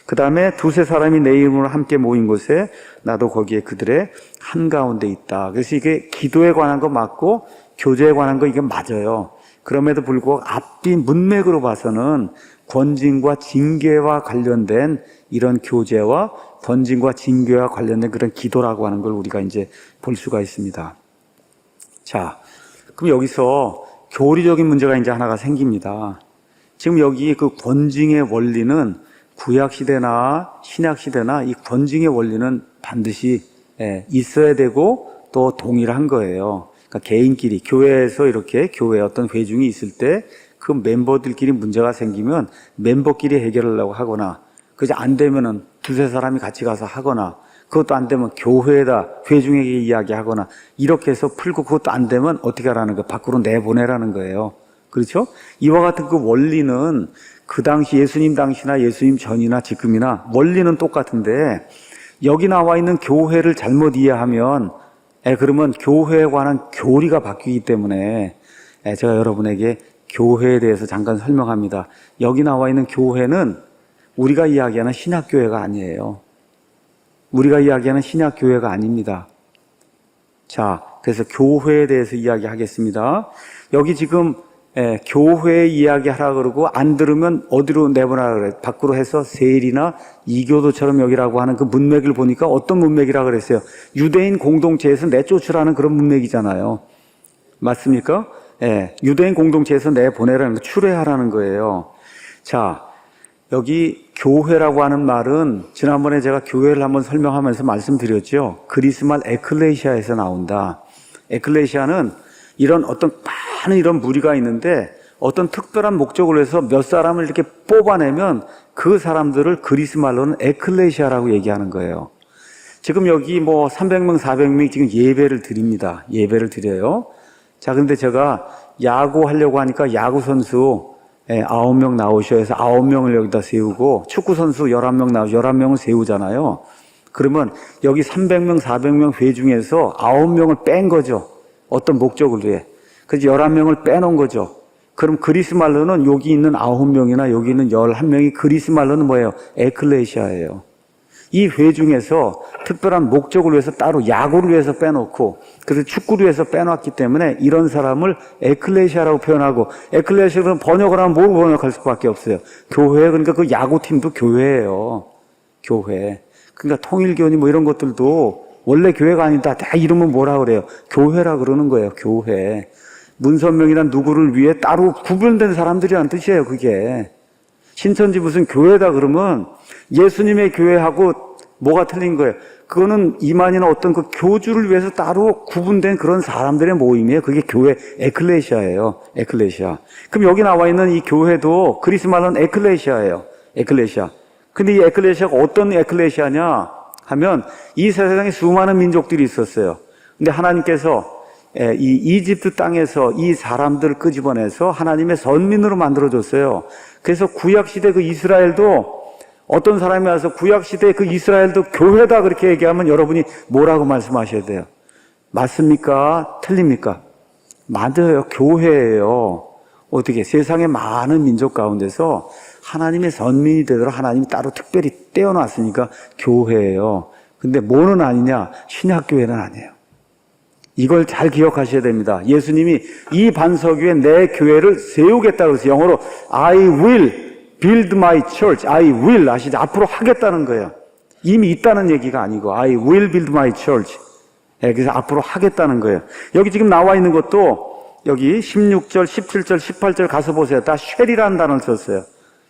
그 다음에 두세 사람이 내 이름으로 함께 모인 곳에 나도 거기에 그들의 한가운데 있다. 그래서 이게 기도에 관한 거 맞고 교제에 관한 거 이게 맞아요. 그럼에도 불구하고 앞뒤 문맥으로 봐서는 권징과 징계와 관련된 이런 교제와 권징과 징계와 관련된 그런 기도라고 하는 걸 우리가 이제 볼 수가 있습니다. 자, 그럼 여기서 교리적인 문제가 이제 하나가 생깁니다. 지금 여기 그 권징의 원리는 구약시대나 신약시대나 이 권징의 원리는 반드시 있어야 되고 또 동일한 거예요. 그러니까 개인끼리, 교회에서 이렇게 교회 어떤 회중이 있을 때 그 멤버들끼리 문제가 생기면 멤버끼리 해결하려고 하거나, 그게 안 되면은 두세 사람이 같이 가서 하거나, 그것도 안 되면 교회에다 회중에게 이야기하거나, 이렇게 해서 풀고, 그것도 안 되면 어떻게 하라는 거예요? 밖으로 내보내라는 거예요. 그렇죠? 이와 같은 그 원리는 그 당시 예수님 당시나 예수님 전이나 지금이나 원리는 똑같은데, 여기 나와 있는 교회를 잘못 이해하면 그러면 교회에 관한 교리가 바뀌기 때문에 제가 여러분에게 교회에 대해서 잠깐 설명합니다. 여기 나와 있는 교회는 우리가 이야기하는 신약교회가 아니에요. 우리가 이야기하는 신약교회가 아닙니다. 자, 그래서 교회에 대해서 이야기하겠습니다. 여기 지금 교회 이야기하라 그러고 안 들으면 어디로 내보내라 그래요? 밖으로 해서 세일이나 이교도처럼 여기라고 하는 그 문맥을 보니까 어떤 문맥이라 그랬어요? 유대인 공동체에서 내쫓으라는 그런 문맥이잖아요. 맞습니까? 유대인 공동체에서 내보내라는 거, 출애하라는 거예요. 자, 여기 교회라고 하는 말은 지난번에 제가 교회를 한번 설명하면서 말씀드렸죠. 그리스 말 에클레시아에서 나온다. 에클레시아는 이런 어떤 많은 이런 무리가 있는데 어떤 특별한 목적을 위해서 몇 사람을 이렇게 뽑아내면 그 사람들을 그리스 말로는 에클레시아라고 얘기하는 거예요. 지금 여기 뭐 300명, 400명이 지금 예배를 드립니다. 예배를 드려요. 자, 근데 제가 야구 하려고 하니까 야구 선수 9명 나오셔 해서 9명을 여기다 세우고, 축구 선수 11명 나오셔 11명을 세우잖아요. 그러면 여기 300명, 400명 회 중에서 9명을 뺀 거죠. 어떤 목적을 위해. 그래서 11명을 빼놓은 거죠. 그럼 그리스 말로는 여기 있는 9명이나 여기 있는 11명이 그리스 말로는 뭐예요? 에클레시아예요. 이 회 중에서 특별한 목적을 위해서 따로 야구를 위해서 빼놓고, 그래서 축구를 위해서 빼놨기 때문에 이런 사람을 에클레시아라고 표현하고, 에클레시아는 번역을 하면 뭘 번역할 수밖에 없어요? 교회. 그러니까 그 야구팀도 교회예요. 교회. 그러니까 통일교니 뭐 이런 것들도 원래 교회가 아니다. 다 이름은 뭐라 그래요? 교회라 그러는 거예요. 교회. 문선명이란 누구를 위해 따로 구별된 사람들이란 뜻이에요. 그게. 신천지 무슨 교회다 그러면 예수님의 교회하고 뭐가 틀린 거예요? 그거는 이만이나 어떤 그 교주를 위해서 따로 구분된 그런 사람들의 모임이에요. 그게 교회, 에클레시아예요. 에클레시아. 그럼 여기 나와 있는 이 교회도 그리스 말로는 에클레시아예요. 에클레시아. 근데 이 에클레시아가 어떤 에클레시아냐 하면 이 세상에 수많은 민족들이 있었어요. 근데 하나님께서 이 이집트 땅에서 이 사람들을 끄집어내서 하나님의 선민으로 만들어줬어요. 그래서 구약시대 그 이스라엘도 어떤 사람이 와서 구약시대 그 이스라엘도 교회다 그렇게 얘기하면 여러분이 뭐라고 말씀하셔야 돼요? 맞습니까? 틀립니까? 맞아요. 교회예요. 어떻게 세상의 많은 민족 가운데서 하나님의 선민이 되도록 하나님이 따로 특별히 떼어놨으니까 교회예요. 근데 뭐는 아니냐? 신약교회는 아니에요. 이걸 잘 기억하셔야 됩니다. 예수님이 이 반석 위에 내 교회를 세우겠다고 해서 영어로 I will build my church. I will 아시죠? 앞으로 하겠다는 거예요. 이미 있다는 얘기가 아니고 I will build my church. 그래서 앞으로 하겠다는 거예요. 여기 지금 나와 있는 것도 여기 16절, 17절, 18절 가서 보세요. 다 쉘이라는 단어를 썼어요.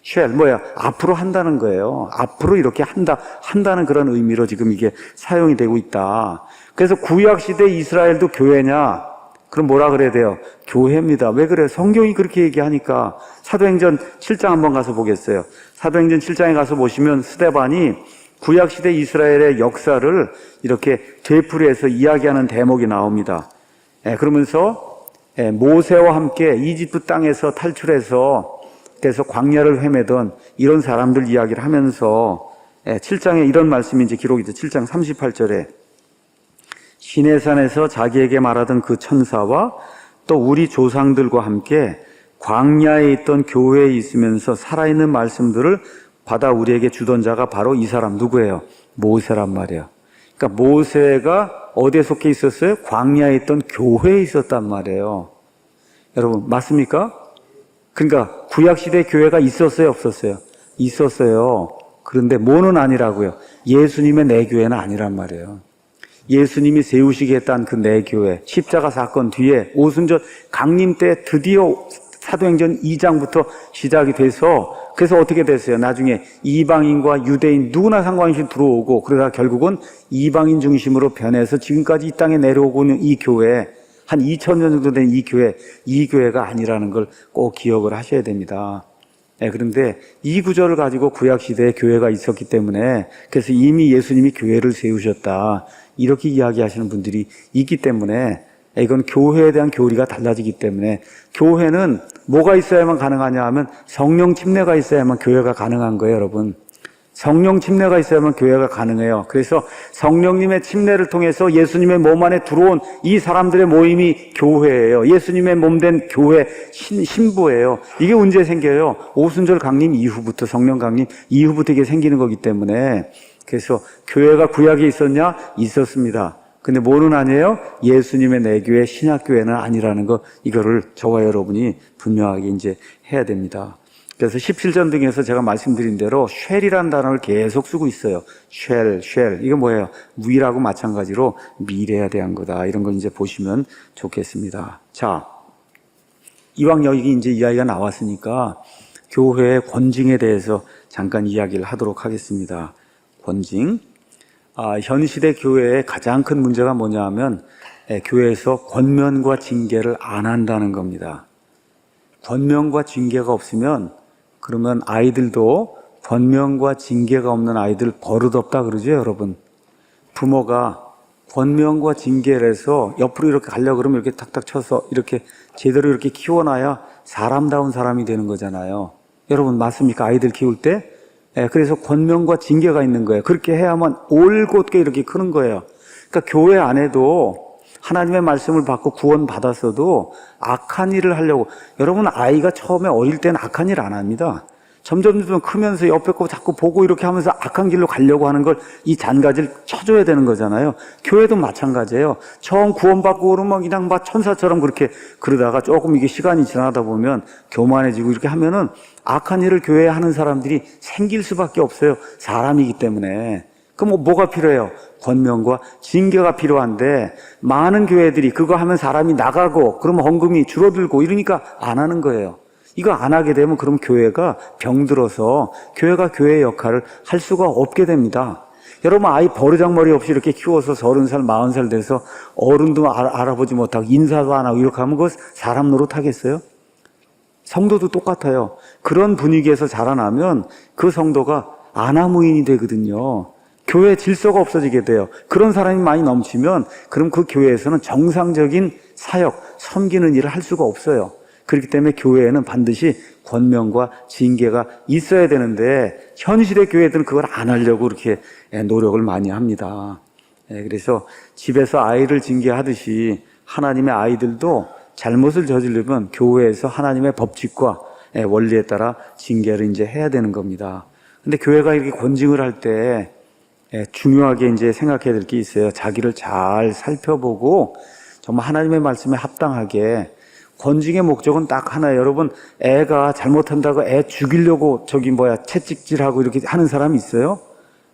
쉘 뭐야? 앞으로 한다는 거예요. 앞으로 이렇게 한다는 그런 의미로 지금 이게 사용이 되고 있다. 그래서 구약시대 이스라엘도 교회냐? 그럼 뭐라 그래야 돼요? 교회입니다. 왜 그래요? 성경이 그렇게 얘기하니까. 사도행전 7장 한번 가서 보겠어요. 사도행전 7장에 가서 보시면 스데반이 구약시대 이스라엘의 역사를 이렇게 되풀이해서 이야기하는 대목이 나옵니다. 그러면서 모세와 함께 이집트 땅에서 탈출해서 그래서 광야를 헤매던 이런 사람들 이야기를 하면서 7장에 이런 말씀이 이제 기록이 돼. 7장 38절에 시내산에서 자기에게 말하던 그 천사와 또 우리 조상들과 함께 광야에 있던 교회에 있으면서 살아있는 말씀들을 받아 우리에게 주던 자가 바로 이 사람 누구예요? 모세란 말이에요. 그러니까 모세가 어디에 속해 있었어요? 광야에 있던 교회에 있었단 말이에요. 여러분 맞습니까? 그러니까 구약시대 교회가 있었어요? 없었어요? 있었어요. 그런데 뭐는 아니라고요? 예수님의 내 교회는 아니란 말이에요. 예수님이 세우시겠다는 그 내 교회, 십자가 사건 뒤에 오순절 강림 때 드디어 사도행전 2장부터 시작이 돼서 그래서 어떻게 됐어요? 나중에 이방인과 유대인 누구나 상관없이 들어오고 그러다 결국은 이방인 중심으로 변해서 지금까지 이 땅에 내려오고 있는 이 교회, 한 2000년 정도 된 이 교회가 아니라는 걸 꼭 기억을 하셔야 됩니다. 그런데 이 구절을 가지고 구약시대에 교회가 있었기 때문에 그래서 이미 예수님이 교회를 세우셨다 이렇게 이야기하시는 분들이 있기 때문에 이건 교회에 대한 교리가 달라지기 때문에 교회는 뭐가 있어야만 가능하냐 하면 성령 침례가 있어야만 교회가 가능한 거예요, 여러분. 성령 침례가 있어야만 교회가 가능해요. 그래서 성령님의 침례를 통해서 예수님의 몸 안에 들어온 이 사람들의 모임이 교회예요. 예수님의 몸된 교회 신부예요. 이게 언제 생겨요? 오순절 강림 이후부터, 성령 강림 이후부터 이게 생기는 거기 때문에 그래서 교회가 구약에 있었냐? 있었습니다. 근데 뭐는 아니에요? 예수님의 내 교회, 신약교회는 아니라는 거, 이거를 저와 여러분이 분명하게 이제 해야 됩니다. 그래서 17전 등에서 제가 말씀드린 대로 쉘이라는 단어를 계속 쓰고 있어요. 쉘. 이게 뭐예요? 위라고 마찬가지로 미래에 대한 거다. 이런 걸 이제 보시면 좋겠습니다. 자, 이왕 여기 이제 이야기가 나왔으니까 교회의 권징에 대해서 잠깐 이야기를 하도록 하겠습니다. 권징. 현 시대 교회의 가장 큰 문제가 뭐냐 하면 교회에서 권면과 징계를 안 한다는 겁니다. 권면과 징계가 없으면 그러면 아이들도 권면과 징계가 없는 아이들 버릇없다 그러죠, 여러분. 부모가 권면과 징계를 해서 옆으로 이렇게 가려고 그러면 이렇게 탁탁 쳐서 이렇게 제대로 이렇게 키워놔야 사람다운 사람이 되는 거잖아요. 여러분 맞습니까? 아이들 키울 때? 그래서 권면과 징계가 있는 거예요. 그렇게 해야만 올곧게 이렇게 크는 거예요. 그러니까 교회 안에도 하나님의 말씀을 받고 구원 받았어도 악한 일을 하려고, 여러분 아이가 처음에 어릴 때는 악한 일 안 합니다. 점점 크면서 옆에 거 자꾸 보고 이렇게 하면서 악한 길로 가려고 하는 걸 이 잔가지를 쳐줘야 되는 거잖아요. 교회도 마찬가지예요. 처음 구원받고 그러면 그냥 막 천사처럼 그렇게 그러다가 조금 이게 시간이 지나다 보면 교만해지고 이렇게 하면은 악한 일을 교회에 하는 사람들이 생길 수밖에 없어요. 사람이기 때문에. 그럼 뭐가 필요해요? 권면과 징계가 필요한데 많은 교회들이 그거 하면 사람이 나가고 그러면 헌금이 줄어들고 이러니까 안 하는 거예요. 이거 안 하게 되면 그럼 교회가 병들어서 교회가 교회의 역할을 할 수가 없게 됩니다. 여러분 아이 버르장머리 없이 이렇게 키워서 30살, 40살 돼서 어른도 알아보지 못하고 인사도 안 하고 이렇게 하면 그거 사람 노릇하겠어요? 성도도 똑같아요. 그런 분위기에서 자라나면 그 성도가 아나무인이 되거든요. 교회 질서가 없어지게 돼요. 그런 사람이 많이 넘치면 그럼 그 교회에서는 정상적인 사역, 섬기는 일을 할 수가 없어요. 그렇기 때문에 교회에는 반드시 권면과 징계가 있어야 되는데 현실의 교회들은 그걸 안 하려고 그렇게 노력을 많이 합니다. 그래서 집에서 아이를 징계하듯이 하나님의 아이들도 잘못을 저지르면 교회에서 하나님의 법칙과 원리에 따라 징계를 이제 해야 되는 겁니다. 근데 교회가 이렇게 권징을 할 때 중요하게 이제 생각해야 될 게 있어요. 자기를 잘 살펴보고 정말 하나님의 말씀에 합당하게. 권징의 목적은 딱 하나예요. 여러분 애가 잘못한다고 애 죽이려고 채찍질하고 이렇게 하는 사람이 있어요?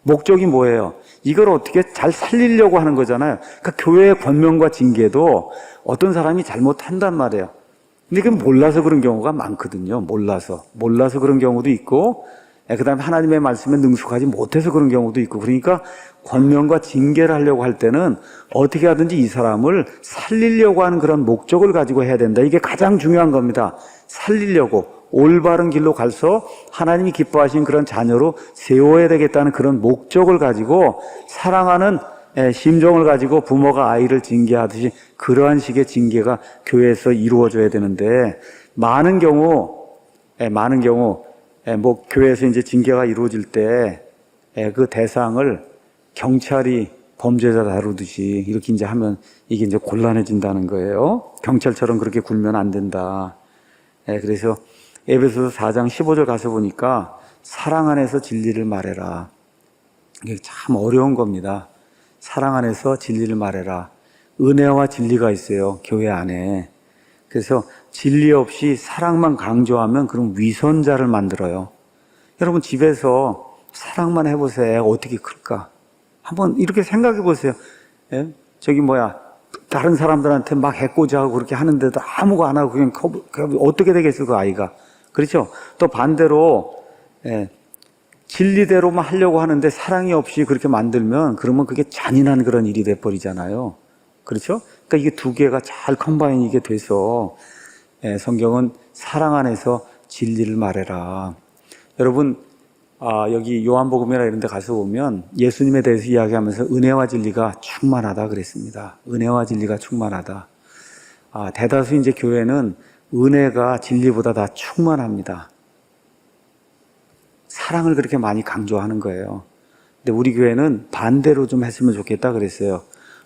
목적이 뭐예요? 이걸 어떻게 잘 살리려고 하는 거잖아요. 그러니까 교회의 권면과 징계도 어떤 사람이 잘못한단 말이에요. 근데 그건 몰라서 그런 경우가 많거든요. 몰라서 그런 경우도 있고 그 다음에 하나님의 말씀에 능숙하지 못해서 그런 경우도 있고, 그러니까 권면과 징계를 하려고 할 때는 어떻게 하든지 이 사람을 살리려고 하는 그런 목적을 가지고 해야 된다. 이게 가장 중요한 겁니다. 살리려고 올바른 길로 가서 하나님이 기뻐하신 그런 자녀로 세워야 되겠다는 그런 목적을 가지고 사랑하는 심정을 가지고 부모가 아이를 징계하듯이 그러한 식의 징계가 교회에서 이루어져야 되는데 많은 경우 교회에서 이제 징계가 이루어질 때 그 대상을 경찰이 범죄자 다루듯이 이렇게 이제 하면 이게 이제 곤란해진다는 거예요. 경찰처럼 그렇게 굴면 안 된다. 그래서 에베소서 4장 15절 가서 보니까 사랑 안에서 진리를 말해라. 이게 참 어려운 겁니다. 사랑 안에서 진리를 말해라. 은혜와 진리가 있어요, 교회 안에. 그래서 진리 없이 사랑만 강조하면 그럼 위선자를 만들어요. 여러분 집에서 사랑만 해보세요. 어떻게 클까? 한번 이렇게 생각해 보세요. 예? 다른 사람들한테 막 해코지하고 그렇게 하는데도 아무거 안 하고 그냥 어떻게 되겠어, 그 아이가. 그렇죠? 또 반대로, 진리대로만 하려고 하는데 사랑이 없이 그렇게 만들면 그러면 그게 잔인한 그런 일이 돼버리잖아요. 그렇죠? 그러니까 이게 두 개가 잘 컴바인이게 돼서 성경은 사랑 안에서 진리를 말해라. 여러분, 여기 요한복음이나 이런 데 가서 보면 예수님에 대해서 이야기하면서 은혜와 진리가 충만하다 그랬습니다. 은혜와 진리가 충만하다. 대다수 이제 교회는 은혜가 진리보다 다 충만합니다. 사랑을 그렇게 많이 강조하는 거예요. 근데 우리 교회는 반대로 좀 했으면 좋겠다 그랬어요.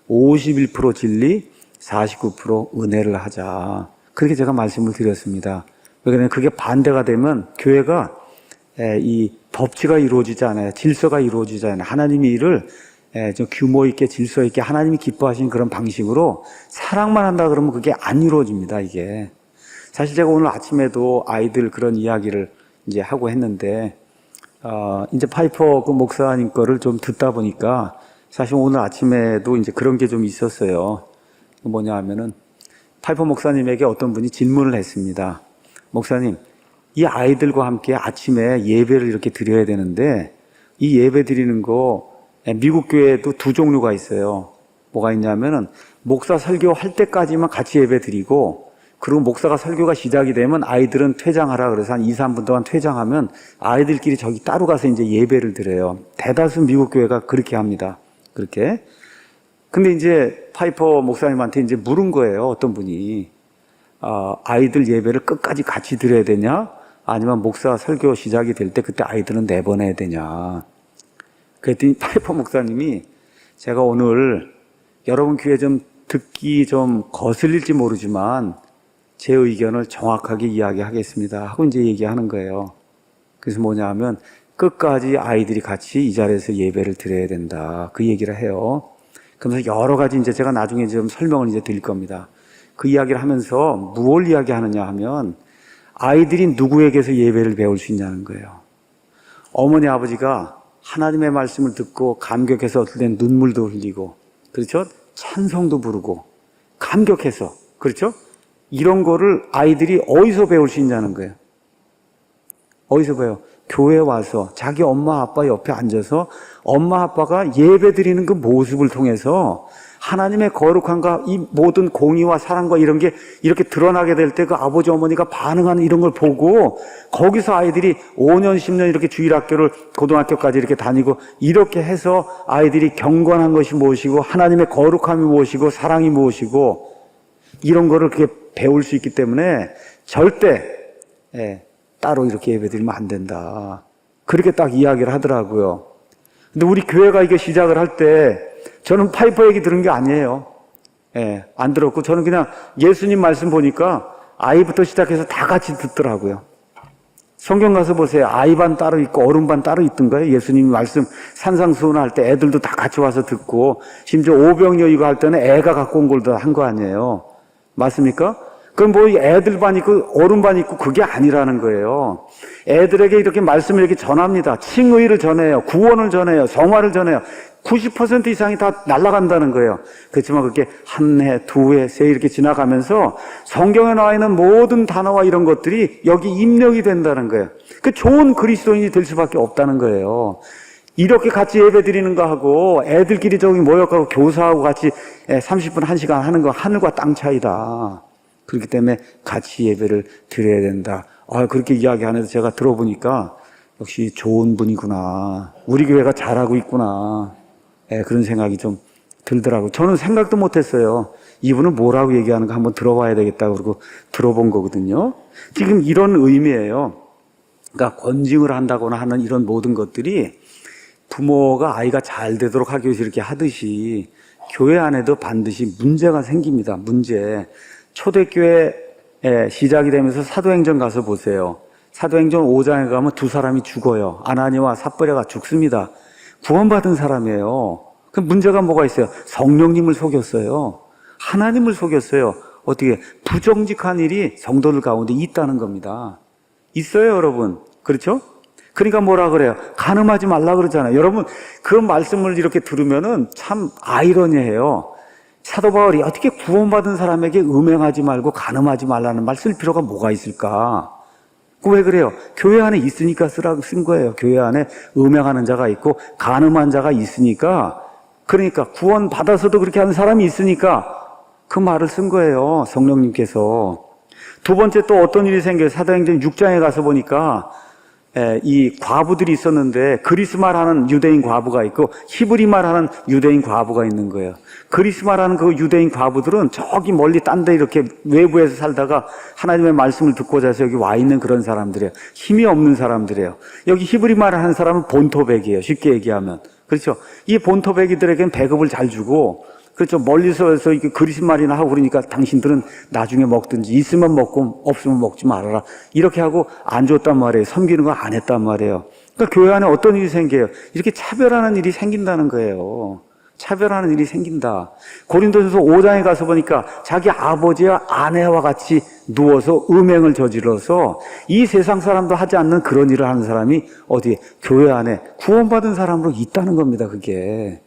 51% 진리, 49% 은혜를 하자. 그렇게 제가 말씀을 드렸습니다. 왜냐하면 그게 반대가 되면 교회가 이 법치가 이루어지지 않아요. 질서가 이루어지지 않아요. 하나님의 일을 좀 규모 있게 질서 있게 하나님이 기뻐하시는 그런 방식으로 사랑만 한다 그러면 그게 안 이루어집니다. 이게 사실 제가 오늘 아침에도 아이들 그런 이야기를 이제 하고 했는데 이제 파이퍼 그 목사님 거를 좀 듣다 보니까 사실 오늘 아침에도 이제 그런 게 좀 있었어요. 뭐냐 하면은 파이퍼 목사님에게 어떤 분이 질문을 했습니다. 목사님, 이 아이들과 함께 아침에 예배를 이렇게 드려야 되는데 이 예배 드리는 거 미국 교회에도 두 종류가 있어요. 뭐가 있냐면은 목사 설교할 때까지만 같이 예배 드리고 그리고 목사가 설교가 시작이 되면 아이들은 퇴장하라 그래서 한 2, 3분 동안 퇴장하면 아이들끼리 저기 따로 가서 이제 예배를 드려요. 대다수 미국 교회가 그렇게 합니다. 그렇게. 근데 이제 파이퍼 목사님한테 이제 물은 거예요. 어떤 분이. 아이들 예배를 끝까지 같이 드려야 되냐? 아니면 목사 설교 시작이 될 때 그때 아이들은 내보내야 되냐? 그랬더니 파이퍼 목사님이 제가 오늘 여러분 귀에 좀 듣기 좀 거슬릴지 모르지만 제 의견을 정확하게 이야기하겠습니다 하고 이제 얘기하는 거예요. 그래서 뭐냐 하면 끝까지 아이들이 같이 이 자리에서 예배를 드려야 된다. 그 얘기를 해요. 그러면서 여러 가지 이제 제가 나중에 좀 설명을 이제 드릴 겁니다. 그 이야기를 하면서 무엇을 이야기하느냐 하면 아이들이 누구에게서 예배를 배울 수 있냐는 거예요. 어머니 아버지가 하나님의 말씀을 듣고 감격해서 어떨 땐 눈물도 흘리고 그렇죠? 찬송도 부르고 감격해서 그렇죠? 이런 거를 아이들이 어디서 배울 수 있냐는 거예요. 어디서 배워요? 교회에 와서 자기 엄마 아빠 옆에 앉아서 엄마 아빠가 예배 드리는 그 모습을 통해서 하나님의 거룩함과 이 모든 공의와 사랑과 이런 게 이렇게 드러나게 될 때 그 아버지 어머니가 반응하는 이런 걸 보고 거기서 아이들이 5년 10년 이렇게 주일학교를 고등학교까지 이렇게 다니고 이렇게 해서 아이들이 경건한 것이 무엇이고 하나님의 거룩함이 무엇이고 사랑이 무엇이고 이런 거를 그렇게 배울 수 있기 때문에 절대 따로 이렇게 예배드리면 안 된다. 그렇게 딱 이야기를 하더라고요. 근데 우리 교회가 이게 시작을 할 때 저는 파이퍼 얘기 들은 게 아니에요. 안 들었고 저는 그냥 예수님 말씀 보니까 아이부터 시작해서 다 같이 듣더라고요. 성경 가서 보세요. 아이 반 따로 있고 어른 반 따로 있던가요? 예수님 말씀 산상수훈 할 때 애들도 다 같이 와서 듣고 심지어 오병이어 이거 할 때는 애가 갖고 온 걸 다 한 거 아니에요. 맞습니까? 그럼 뭐 애들 반 있고 어른 반 있고 그게 아니라는 거예요. 애들에게 이렇게 말씀을 이렇게 전합니다. 칭의를 전해요. 구원을 전해요. 성화를 전해요. 90% 이상이 다 날아간다는 거예요. 그렇지만 그렇게 한 해, 두 해, 세 해 이렇게 지나가면서 성경에 나와 있는 모든 단어와 이런 것들이 여기 입력이 된다는 거예요. 그 좋은 그리스도인이 될 수밖에 없다는 거예요. 이렇게 같이 예배 드리는 거 하고 애들끼리 저기 모여가고 교사하고 같이 30분, 1시간 하는 거 하늘과 땅 차이다. 그렇기 때문에 같이 예배를 드려야 된다. 그렇게 이야기하면서 제가 들어보니까 역시 좋은 분이구나. 우리 교회가 잘하고 있구나. 그런 생각이 좀 들더라고요. 저는 생각도 못했어요. 이분은 뭐라고 얘기하는가 한번 들어봐야 되겠다 그러고 들어본 거거든요. 지금 이런 의미예요. 그러니까 권징을 한다거나 하는 이런 모든 것들이 부모가 아이가 잘 되도록 하기 위해서 이렇게 하듯이 교회 안에도 반드시 문제가 생깁니다. 문제. 초대교회 시작이 되면서 사도행전 가서 보세요. 사도행전 5장에 가면 두 사람이 죽어요. 아나니와 삽비라가 죽습니다. 구원받은 사람이에요. 그 문제가 뭐가 있어요? 성령님을 속였어요. 하나님을 속였어요. 어떻게 부정직한 일이 성도들 가운데 있다는 겁니다. 있어요, 여러분. 그렇죠? 그러니까 뭐라 그래요? 간음하지 말라 그러잖아요. 여러분, 그 말씀을 이렇게 들으면은 참 아이러니해요. 사도 바울이 어떻게 구원받은 사람에게 음행하지 말고 간음하지 말라는 말 쓸 필요가 뭐가 있을까? 왜 그래요? 교회 안에 있으니까 쓴 거예요. 교회 안에 음행하는 자가 있고 간음한 자가 있으니까, 그러니까 구원받아서도 그렇게 하는 사람이 있으니까 그 말을 쓴 거예요. 성령님께서. 두 번째 또 어떤 일이 생겨요? 사도행전 6장에 가서 보니까 이 과부들이 있었는데 그리스마라는 유대인 과부가 있고 히브리마라는 유대인 과부가 있는 거예요. 그리스마라는 그 유대인 과부들은 저기 멀리 딴 데 이렇게 외부에서 살다가 하나님의 말씀을 듣고자 해서 여기 와 있는 그런 사람들이에요. 힘이 없는 사람들이에요. 여기 히브리마를 하는 사람은 본토백이에요. 쉽게 얘기하면. 그렇죠? 이 본토백이들에게는 배급을 잘 주고, 그렇죠. 멀리서 해서 이렇게 그리스말이나 하고 그러니까 당신들은 나중에 먹든지 있으면 먹고 없으면 먹지 말아라. 이렇게 하고 안 줬단 말이에요. 섬기는 거 안 했단 말이에요. 그러니까 교회 안에 어떤 일이 생겨요? 이렇게 차별하는 일이 생긴다는 거예요. 차별하는 일이 생긴다. 고린도전서 5장에 가서 보니까 자기 아버지와 아내와 같이 누워서 음행을 저질러서 이 세상 사람도 하지 않는 그런 일을 하는 사람이 어디에? 교회 안에 구원받은 사람으로 있다는 겁니다. 그게.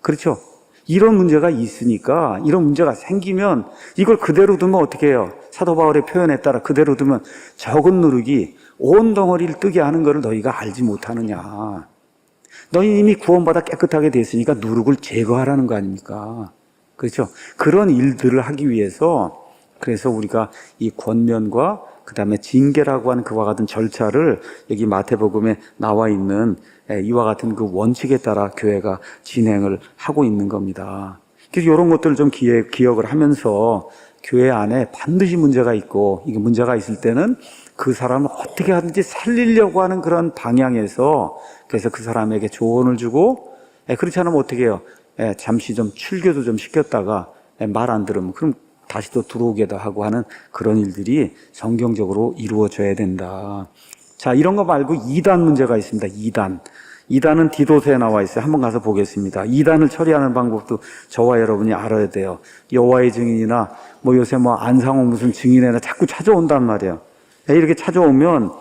그렇죠? 이런 문제가 있으니까, 이런 문제가 생기면 이걸 그대로 두면 어떻게 해요? 사도 바울의 표현에 따라 그대로 두면 적은 누룩이 온 덩어리를 뜨게 하는 것을 너희가 알지 못하느냐. 너희 이미 구원받아 깨끗하게 됐으니까 누룩을 제거하라는 거 아닙니까? 그렇죠? 그런 일들을 하기 위해서, 그래서 우리가 이 권면과 그 다음에 징계라고 하는 그와 같은 절차를 여기 마태복음에 나와 있는 이와 같은 그 원칙에 따라 교회가 진행을 하고 있는 겁니다. 그래서 이런 것들을 좀 기억을 하면서 교회 안에 반드시 문제가 있고, 이게 문제가 있을 때는 그 사람을 어떻게 하든지 살리려고 하는 그런 방향에서, 그래서 그 사람에게 조언을 주고, 그렇지 않으면 어떻게 해요? 잠시 좀 출교도 좀 시켰다가 말 안 들으면 그럼 다시 또 들어오게도 하고 하는 그런 일들이 성경적으로 이루어져야 된다. 자, 이런 거 말고 2단 문제가 있습니다. 2단. 2단은 디도서에 나와 있어요. 한번 가서 보겠습니다. 2단을 처리하는 방법도 저와 여러분이 알아야 돼요. 여호와의 증인이나 뭐 요새 뭐 안상홍 무슨 증인이나 자꾸 찾아온단 말이에요. 이렇게 찾아오면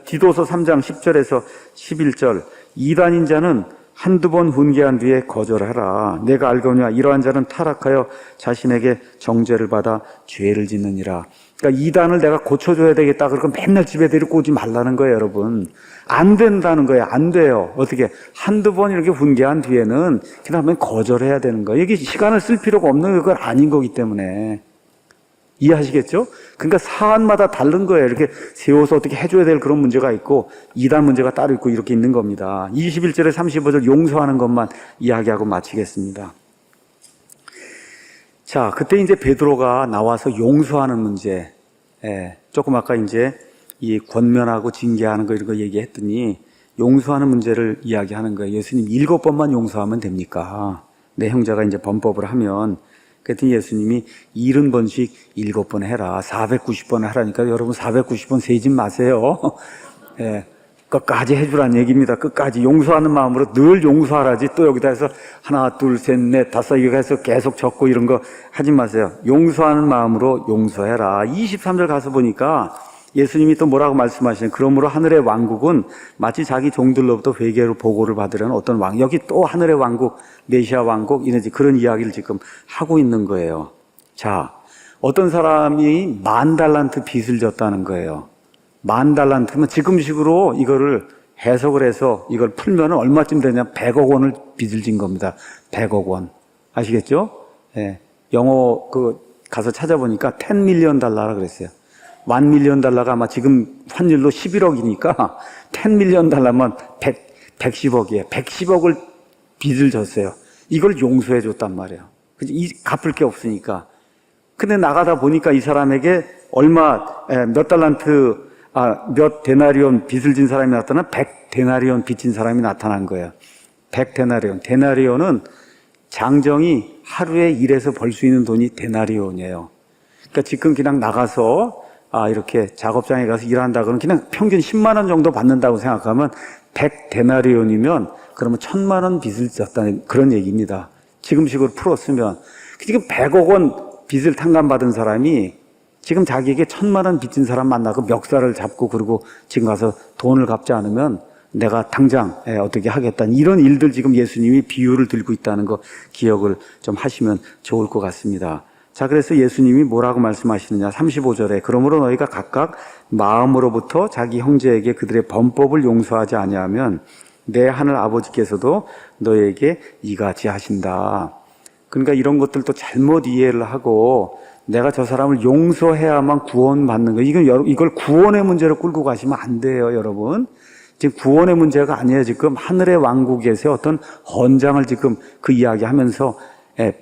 디도서 3장 10절에서 11절 2단인 자는 한두 번 훈계한 뒤에 거절하라. 내가 알거니와 이러한 자는 타락하여 자신에게 정죄를 받아 죄를 짓느니라. 그러니까 2단을 내가 고쳐줘야 되겠다. 그러니까 맨날 집에 데리고 오지 말라는 거예요, 여러분. 안 된다는 거예요. 안 돼요. 어떻게 한두 번 이렇게 훈계한 뒤에는 그 다음에 거절해야 되는 거예요. 이게 시간을 쓸 필요가 없는 건 아닌 거기 때문에. 이해하시겠죠? 그러니까 사안마다 다른 거예요. 이렇게 세워서 어떻게 해줘야 될 그런 문제가 있고 2단 문제가 따로 있고 이렇게 있는 겁니다. 21절에 35절 용서하는 것만 이야기하고 마치겠습니다. 자, 그때 이제 베드로가 나와서 용서하는 문제, 조금 아까 이제 이 권면하고 징계하는 거 이런 거 얘기했더니 용서하는 문제를 이야기하는 거예요. 예수님 7번만 용서하면 됩니까? 내 형제가 이제 범법을 하면. 그랬더니 예수님이 70번씩 7번 해라. 490번 하라니까 여러분 490번 세지 마세요. 끝까지 해주라는 얘기입니다. 끝까지 용서하는 마음으로 늘 용서하라지 또 여기다 해서 하나, 둘, 셋, 넷, 다섯 이렇게 해서 계속 적고 이런 거 하지 마세요. 용서하는 마음으로 용서해라. 23절 가서 보니까 예수님이 또 뭐라고 말씀하시는, 그러므로 하늘의 왕국은 마치 자기 종들로부터 회개로 보고를 받으려는 어떤 왕, 여기 또 하늘의 왕국, 메시아 왕국, 이런 그런 이야기를 지금 하고 있는 거예요. 자, 어떤 사람이 10,000달란트 빚을 졌다는 거예요. 10,000달란트면 지금식으로 이거를 해석을 해서 이걸 풀면 얼마쯤 되냐? 100억 원을 빚을 진 겁니다. 100억 원. 아시겠죠? 영어 가서 찾아보니까 10 밀리언 달러라 그랬어요. 1 밀리언 달러가 아마 지금 환율로 11억이니까 10 밀리언 달러면 110억이에요. 110억을 빚을 졌어요. 이걸 용서해 줬단 말이에요. 갚을 게 없으니까. 근데 나가다 보니까 이 사람에게 몇 달란트 몇 데나리온 빚을 진 사람이 나타나 100데나리온 빚진 사람이 나타난 거예요. 100데나리온. 데나리온은 장정이 하루에 일해서 벌 수 있는 돈이 데나리온이에요. 그러니까 지금 그냥 나가서 이렇게 작업장에 가서 일한다 그러면 그냥 평균 10만 원 정도 받는다고 생각하면 100데나리온이면 그러면 1000만 원 빚을 졌다는 그런 얘기입니다. 지금식으로 풀었으면 지금 100억 원 빚을 탕감받은 사람이 지금 자기에게 1000만 원 빚진 사람 만나고 멱살을 잡고 그러고 지금 가서 돈을 갚지 않으면 내가 당장 어떻게 하겠다는 이런 일들 지금 예수님이 비유를 들고 있다는 거 기억을 좀 하시면 좋을 것 같습니다. 자, 그래서 예수님이 뭐라고 말씀하시느냐. 35절에 그러므로 너희가 각각 마음으로부터 자기 형제에게 그들의 범법을 용서하지 아니하면 내 하늘 아버지께서도 너희에게 이같이 하신다. 그러니까 이런 것들도 잘못 이해를 하고 내가 저 사람을 용서해야만 구원받는 거예요. 이걸 구원의 문제로 끌고 가시면 안 돼요, 여러분. 지금 구원의 문제가 아니에요. 지금 하늘의 왕국에서 어떤 헌장을 지금 그 이야기 하면서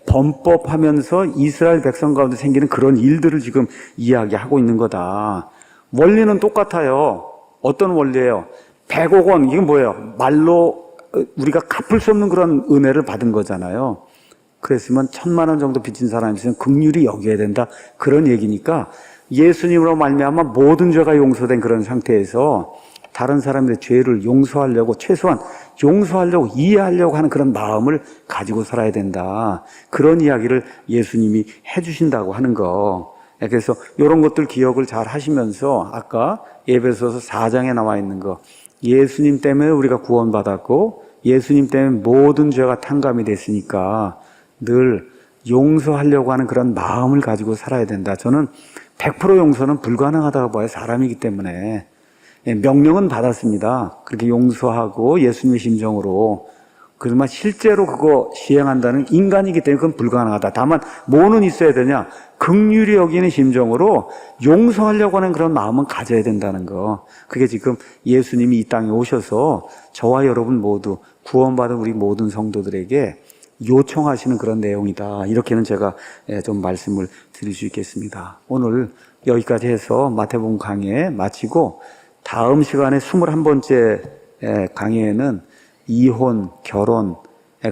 범법하면서 이스라엘 백성 가운데 생기는 그런 일들을 지금 이야기하고 있는 거다. 원리는 똑같아요. 어떤 원리예요? 100억 원, 이건 뭐예요? 말로 우리가 갚을 수 없는 그런 은혜를 받은 거잖아요. 그랬으면 1000만 원 정도 빚진 사람이 있으면 긍휼히 여겨야 된다. 그런 얘기니까 예수님으로 말미암아 모든 죄가 용서된 그런 상태에서 다른 사람의 죄를 용서하려고 최소한 용서하려고 이해하려고 하는 그런 마음을 가지고 살아야 된다. 그런 이야기를 예수님이 해주신다고 하는 거. 그래서 이런 것들 기억을 잘 하시면서 아까 에베소서 4장에 나와 있는 거 예수님 때문에 우리가 구원받았고 예수님 때문에 모든 죄가 탕감이 됐으니까 늘 용서하려고 하는 그런 마음을 가지고 살아야 된다. 저는 100% 용서는 불가능하다고 봐요. 사람이기 때문에. 명령은 받았습니다. 그렇게 용서하고 예수님의 심정으로. 그러면 실제로 그거 시행한다는 인간이기 때문에 그건 불가능하다. 다만 뭐는 있어야 되냐? 긍휼히 여기는 심정으로 용서하려고 하는 그런 마음은 가져야 된다는 거. 그게 지금 예수님이 이 땅에 오셔서 저와 여러분 모두 구원받은 우리 모든 성도들에게 요청하시는 그런 내용이다. 이렇게는 제가 좀 말씀을 드릴 수 있겠습니다. 오늘 여기까지 해서 마태복음 강의 마치고 다음 시간에 21번째 강의에는 이혼, 결혼,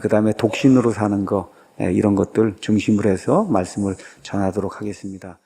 그 다음에 독신으로 사는 거 이런 것들 중심으로 해서 말씀을 전하도록 하겠습니다.